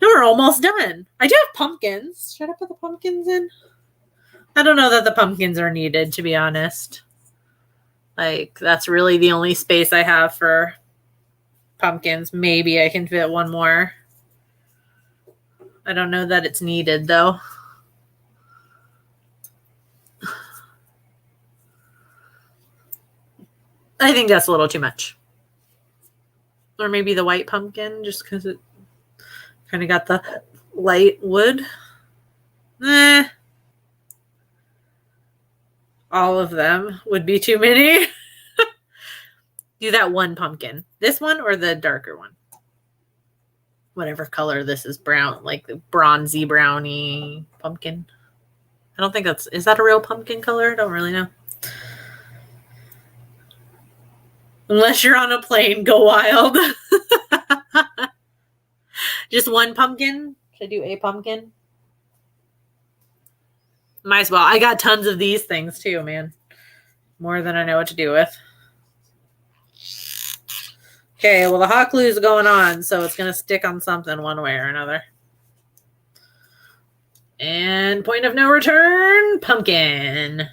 No, we're almost done. I do have pumpkins. Should I put the pumpkins in? I don't know that the pumpkins are needed, to be honest. Like, that's really the only space I have for pumpkins. Maybe I can fit one more. I don't know that it's needed, though. I think that's a little too much. Or maybe the white pumpkin, just because it kind of got the light wood. All of them would be too many. Do that one pumpkin. This one or the darker one? Whatever color this is, brown, like the bronzy browny pumpkin. I don't think is that a real pumpkin color? I don't really know. Unless you're on a plane, go wild. Just one pumpkin? Should I do a pumpkin? Might as well. I got tons of these things too, man. More than I know what to do with. Okay, well, the hot glue is going on, so it's going to stick on something one way or another. And point of no return, pumpkin.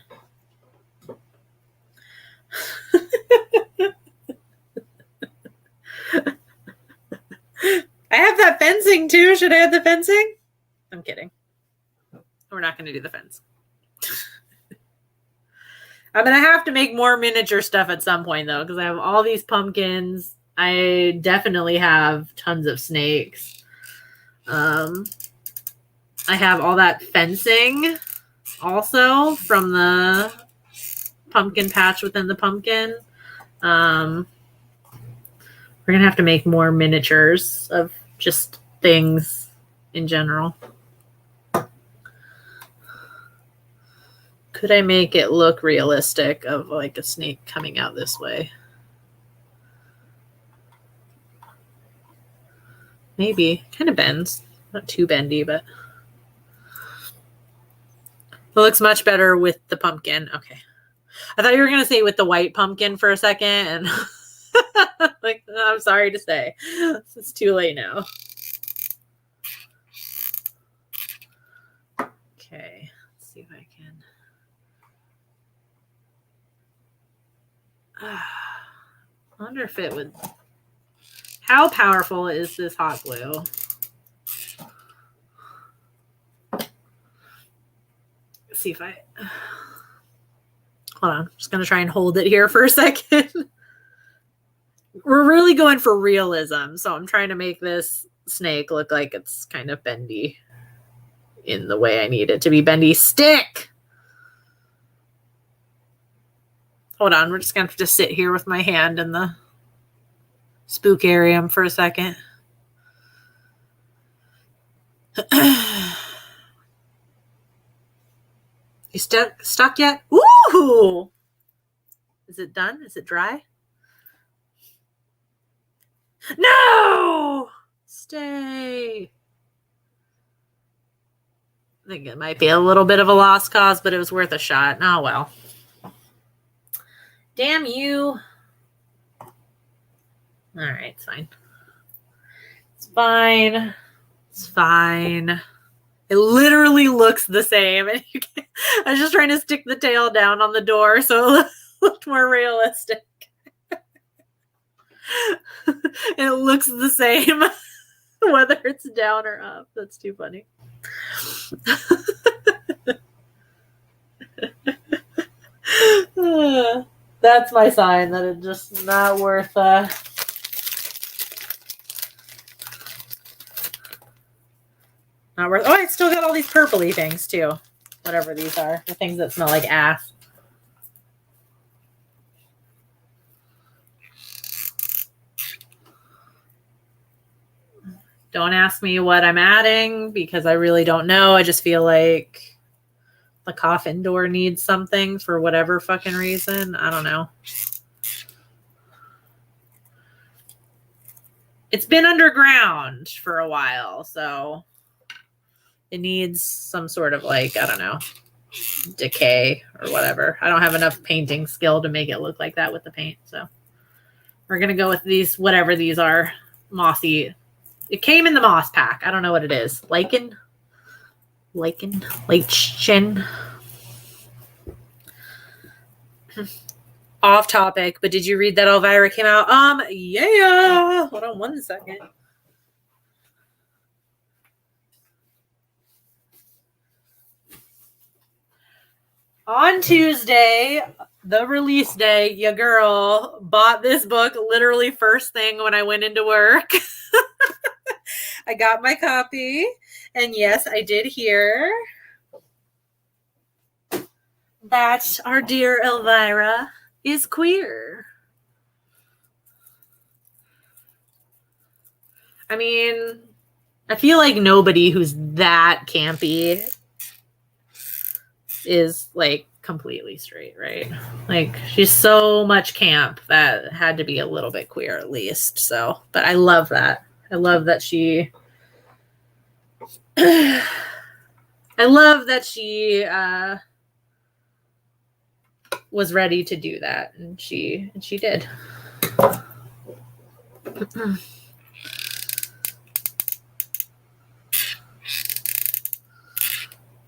I have that fencing too. Should I have the fencing? I'm kidding. We're not going to do the fence. I'm going to have to make more miniature stuff at some point, though, because I have all these pumpkins. I definitely have tons of snakes. I have all that fencing also from the pumpkin patch within the pumpkin. We're going to have to make more miniatures of just things in general. Could I make it look realistic of like a snake coming out this way? Maybe. Kind of bends. Not too bendy, but it looks much better with the pumpkin. Okay. I thought you were going to say with the white pumpkin for a second. And like, I'm sorry to say. It's too late now. Okay. Let's see if I can. I wonder if it would. How powerful is this hot glue? Let's see if I. Hold on. I'm just going to try and hold it here for a second. We're really going for realism. So I'm trying to make this snake look like it's kind of bendy in the way I need it to be bendy. Stick! Hold on. We're just going to have to sit here with my hand in the spookarium for a second. You stuck yet? Ooh! Is it done? Is it dry? No! Stay. I think it might be a little bit of a lost cause, but it was worth a shot. Oh, well. Damn you. All right, it's fine. It's fine. It's fine. It literally looks the same. And I was just trying to stick the tail down on the door so it looked more realistic. It looks the same whether it's down or up. That's too funny. That's my sign that it's just not worth not worth. Oh, I still got all these purpley things too. Whatever these are. The things that smell like ass. Don't ask me what I'm adding because I really don't know. I just feel like the coffin door needs something for whatever fucking reason. I don't know. It's been underground for a while, so it needs some sort of like, I don't know, decay or whatever. I don't have enough painting skill to make it look like that with the paint, so we're going to go with these, whatever these are, mossy. It came in the moss pack. I don't know what it is. Lichen? Lichen? Off topic, but did you read that Elvira came out? Yeah. Hold on one second. On Tuesday, the release day, your girl bought this book literally first thing when I went into work. I got my copy, and yes, I did hear that our dear Elvira is queer. I mean, I feel like nobody who's that campy is like completely straight, right? Like she's so much camp that had to be a little bit queer at least. So, but I love that. I love that she was ready to do that, and she did.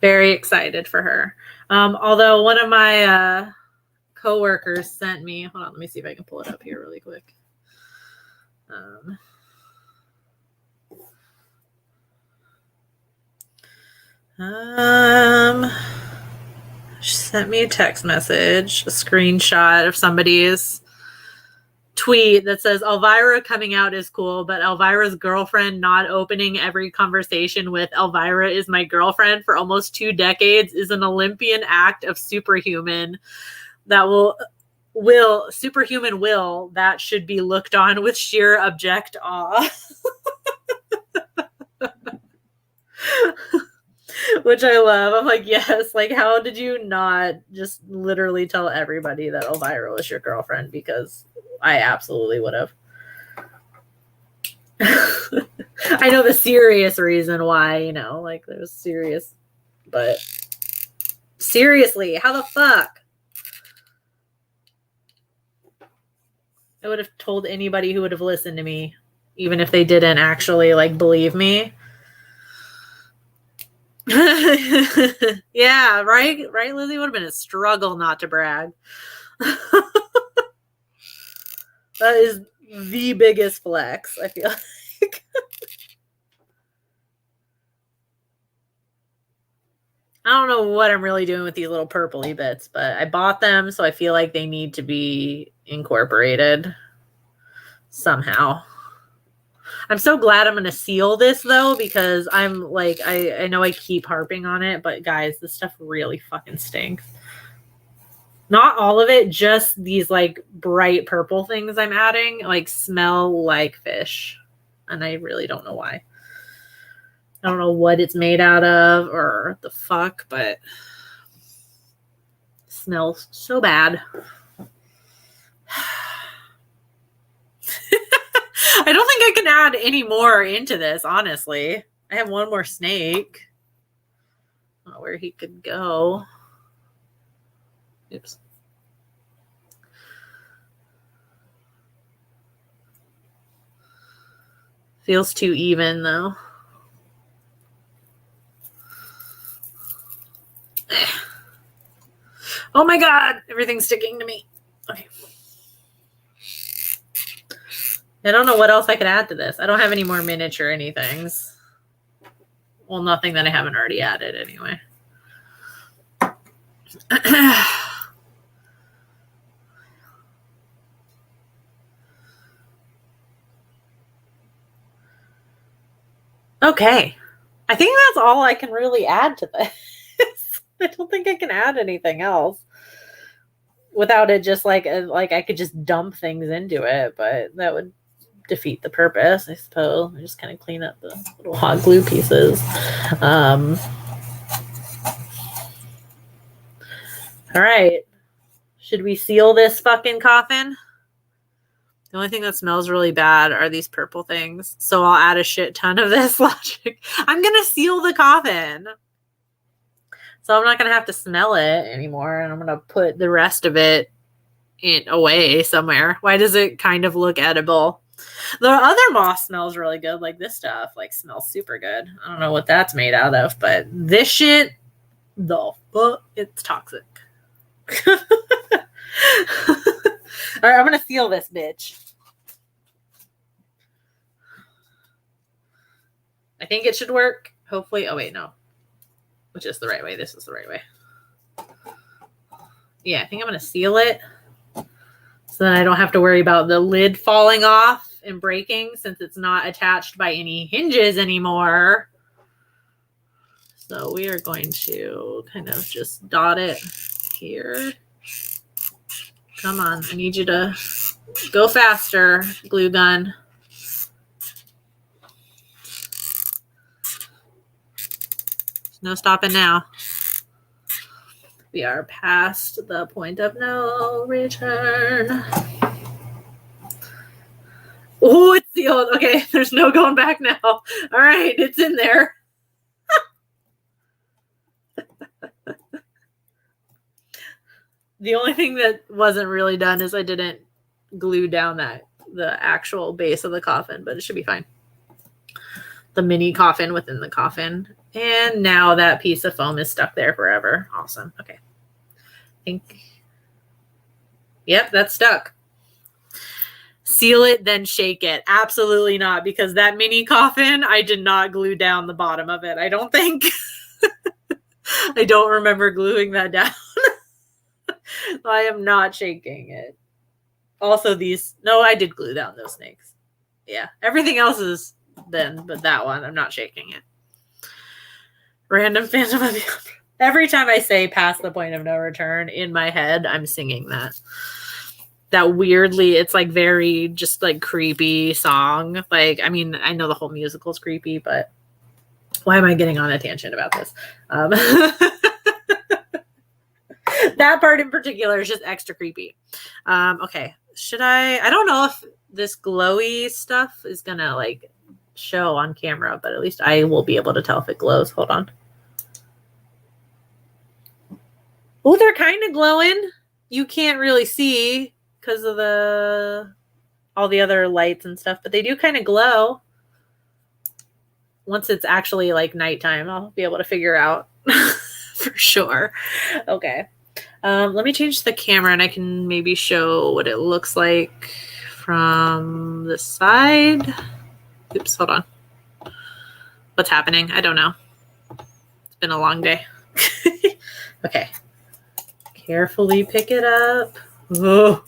Very excited for her. Although one of my coworkers sent me, hold on, let me see if I can pull it up here really quick. She sent me a text message, a screenshot of somebody's tweet that says Elvira coming out is cool, but Elvira's girlfriend not opening every conversation with Elvira is my girlfriend for almost 2 decades is an Olympian act of superhuman. that superhuman will that should be looked on with sheer abject awe. Which I love. I'm like, yes, like, how did you not just literally tell everybody that Elvira was your girlfriend? Because I absolutely would have. I know the serious reason why, you know, like there's serious, but seriously, how the fuck? I would have told anybody who would have listened to me, even if they didn't actually like believe me. Yeah, right, Lizzie? Would have been a struggle not to brag. That is the biggest flex, I feel like. I don't know what I'm really doing with these little purpley bits, but I bought them, so I feel like they need to be incorporated somehow. I'm so glad I'm going to seal this, though, because I'm like, I know I keep harping on it, but guys, this stuff really fucking stinks. Not all of it, just these like bright purple things I'm adding, like smell like fish. And I really don't know why. I don't know what it's made out of or the fuck, but it smells so bad. I don't think I can add any more into this, honestly. I have one more snake. I don't know where he could go. Oops. Feels too even, though. Oh my god, everything's sticking to me. Okay. I don't know what else I could add to this. I don't have any more miniature anythings. Well, nothing that I haven't already added anyway. Okay. I think that's all I can really add to this. I don't think I can add anything else without it just like I could just dump things into it, but that would defeat the purpose, I suppose. I just kind of clean up the little hot glue pieces. All right. Should we seal this fucking coffin? The only thing that smells really bad are these purple things. So I'll add a shit ton of this logic. I'm going to seal the coffin. So I'm not going to have to smell it anymore. And I'm going to put the rest of it away somewhere. Why does it kind of look edible? The other moss smells really good. Like this stuff, like smells super good. I don't know what that's made out of, but this shit, it's toxic. All right, I'm going to seal this bitch. I think it should work. Hopefully. Oh, wait, no. Which is the right way? This is the right way. Yeah, I think I'm going to seal it so then I don't have to worry about the lid falling off and breaking since it's not attached by any hinges anymore. So we are going to kind of just dot it here. Come on, I need you to go faster, glue gun. There's no stopping now. We are past the point of no return. Oh, it's sealed. Okay, there's no going back now. All right, it's in there. The only thing that wasn't really done is I didn't glue down the actual base of the coffin, but it should be fine. The mini coffin within the coffin. And now that piece of foam is stuck there forever. Awesome. Okay. Yep, that's stuck. Seal it, then shake it. Absolutely not, because that mini coffin, I did not glue down the bottom of it. I don't think. I don't remember gluing that down. I am not shaking it. Also no, I did glue down those snakes. Yeah, everything else is then, but that one, I'm not shaking it. Random Phantom of the Opera. Every time I say past the point of no return in my head, I'm singing that. That weirdly, it's like very just like creepy song. Like, I mean, I know the whole musical's creepy, but why am I getting on a tangent about this? That part in particular is just extra creepy. Okay. Should I don't know if this glowy stuff is gonna like show on camera, but at least I will be able to tell if it glows. Hold on. Oh, they're kind of glowing. You can't really see because of all the other lights and stuff, but they do kind of glow. Once it's actually like nighttime, I'll be able to figure out for sure. Okay. Let me change the camera and I can maybe show what it looks like from the side. Oops, hold on. What's happening? I don't know. It's been a long day. Okay. Carefully pick it up. Oh.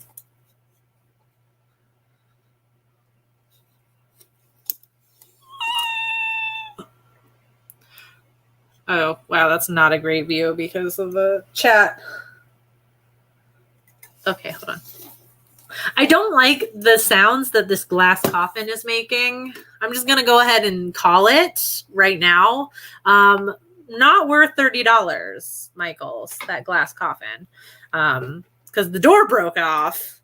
Oh, wow, that's not a great view because of the chat. Okay, hold on. I don't like the sounds that this glass coffin is making. I'm just going to go ahead and call it right now. Not worth $30, Michaels, that glass coffin. Because the door broke off.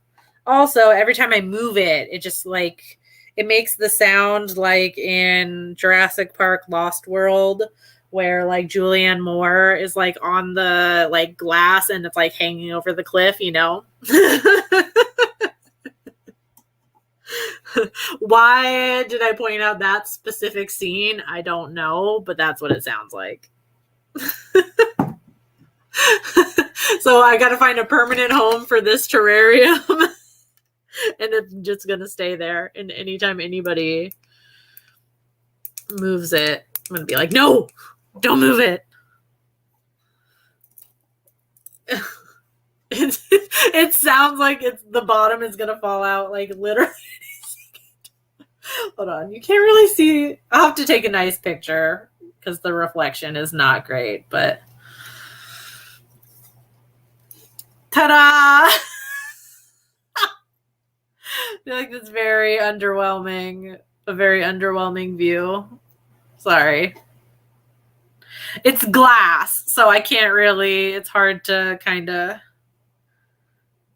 Also, every time I move it, it just like, it makes the sound like in Jurassic Park Lost World, where like Julianne Moore is like on the like glass and it's like hanging over the cliff, you know? Why did I point out that specific scene? I don't know, but that's what it sounds like. So I got to find a permanent home for this terrarium. And it's just going to stay there. And anytime anybody moves it, I'm going to be like, no, don't move it. It sounds like the bottom is going to fall out, like literally. Hold on. You can't really see. I'll have to take a nice picture because the reflection is not great, but ta-da! I feel like it's very underwhelming. A very underwhelming view. Sorry. It's glass, so I can't really, it's hard to kind of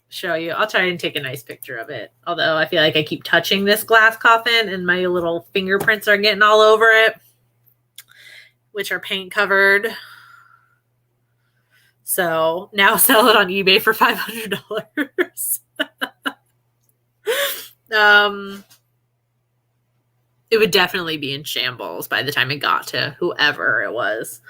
show you. I'll try and take a nice picture of it. Although I feel like I keep touching this glass coffin and my little fingerprints are getting all over it, which are paint covered. So now sell it on eBay for $500. It would definitely be in shambles by the time it got to whoever it was.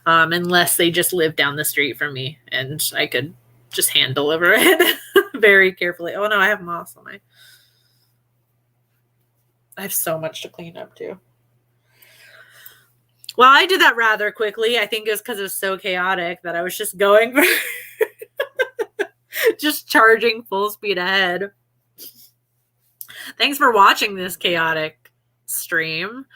Unless they just lived down the street from me and I could just hand deliver it very carefully. Oh no, I have moss on my... I have so much to clean up too. Well, I did that rather quickly. I think it was because it was so chaotic that I was just going for just charging full speed ahead. Thanks for watching this chaotic stream.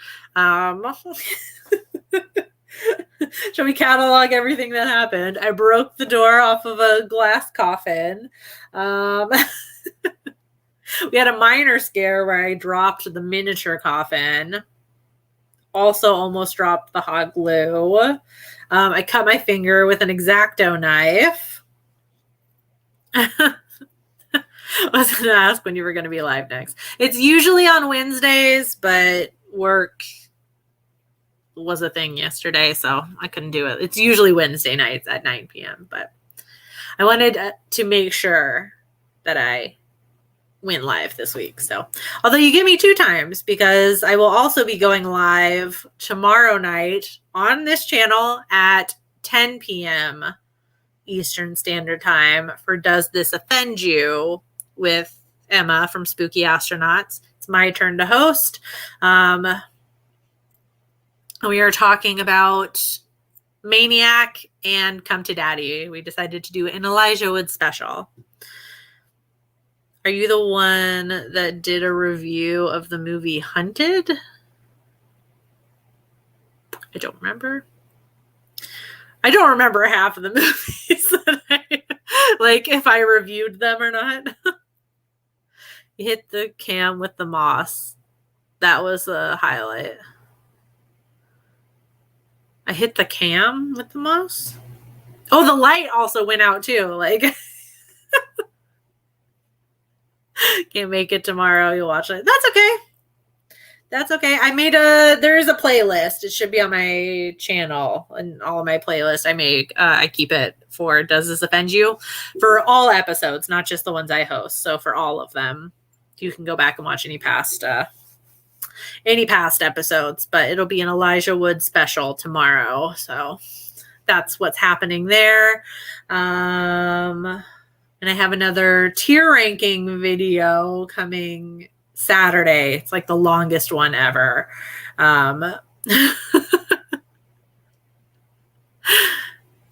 Shall we catalog everything that happened? I broke the door off of a glass coffin. We had a minor scare where I dropped the miniature coffin. Also almost dropped the hot glue. I cut my finger with an X-Acto knife. I was going to ask when you were going to be live next. It's usually on Wednesdays, but work was a thing yesterday, so I couldn't do it. It's usually Wednesday nights at 9 p.m., but I wanted to make sure that I went live this week. So, although you get me 2 times because I will also be going live tomorrow night on this channel at 10 p.m. Eastern Standard Time for Does This Offend You with Emma from Spooky Astronauts. It's my turn to host. We are talking about Maniac and Come to Daddy. We decided to do an Elijah Wood special. Are you the one that did a review of the movie Hunted? I don't remember. I don't remember half of the movies that like if I reviewed them or not. You hit the cam with the moss. That was a highlight. I hit the cam with the moss. Oh, the light also went out too. Like, can't make it tomorrow. You'll watch it. That's okay. That's okay. There is a playlist. It should be on my channel, and all of my playlists I make. I keep it for Does This Offend You? For all episodes, not just the ones I host. So for all of them, you can go back and watch any past episodes, but it'll be an Elijah Wood special tomorrow. So that's what's happening there. And I have another tier ranking video coming Saturday. It's like the longest one ever.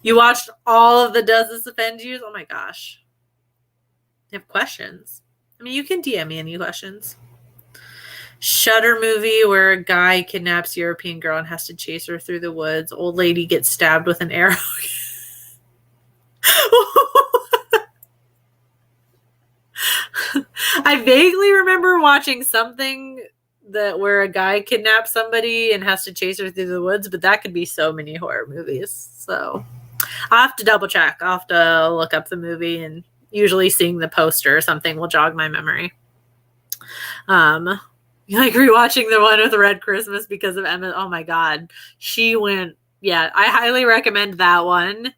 You watched all of the Does This Offend You? Oh my gosh. You have questions. I mean, you can DM me any questions. Shudder movie where a guy kidnaps European girl and has to chase her through the woods. Old lady gets stabbed with an arrow. I vaguely remember watching something where a guy kidnaps somebody and has to chase her through the woods, but that could be so many horror movies. So I'll have to double check. I'll have to look up the movie, and usually seeing the poster or something will jog my memory. Like rewatching the one with Red Christmas because of Emma. Oh my God. She went, yeah, I highly recommend that one.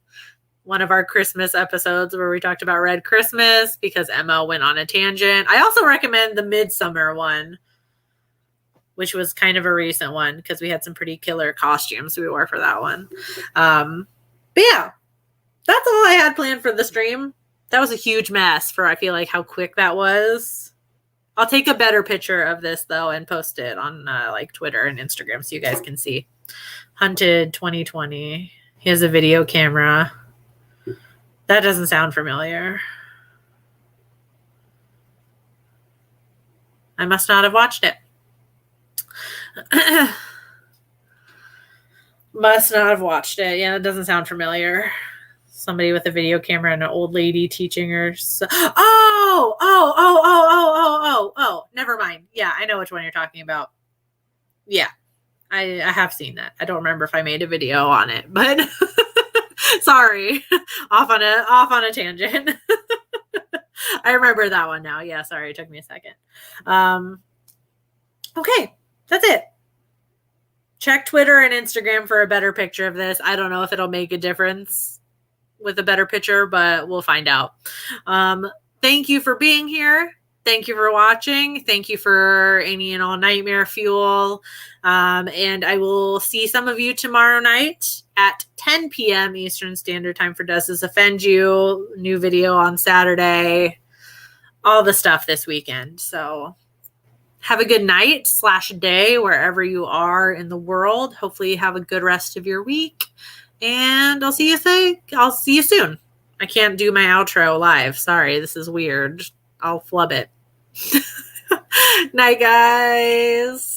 One of our Christmas episodes where we talked about Red Christmas because Emma went on a tangent. I also recommend the Midsummer one, which was kind of a recent one because we had some pretty killer costumes we wore for that one. But yeah, that's all I had planned for the stream. That was a huge mess for, I feel like, how quick that was. I'll take a better picture of this though and post it on like Twitter and Instagram so you guys can see. Hunted 2020. He has a video camera. That doesn't sound familiar. I must not have watched it. Must not have watched it. Yeah, it doesn't sound familiar. Somebody with a video camera and an old lady teaching her. Oh, never mind. Yeah, I know which one you're talking about. Yeah, I have seen that. I don't remember if I made a video on it, but sorry. off on a tangent. I remember that one now. Yeah, sorry. It took me a second. Okay, that's it. Check Twitter and Instagram for a better picture of this. I don't know if it'll make a difference with a better picture, but we'll find out. Thank you for being here. Thank you for watching. Thank you for any and all nightmare fuel. And I will see some of you tomorrow night at 10 p.m. Eastern Standard Time for Does This Offend You? New video on Saturday. All the stuff this weekend. So have a good night / day wherever you are in the world. Hopefully you have a good rest of your week. And I'll see you soon. I can't do my outro live. Sorry, this is weird. I'll flub it. Night, guys.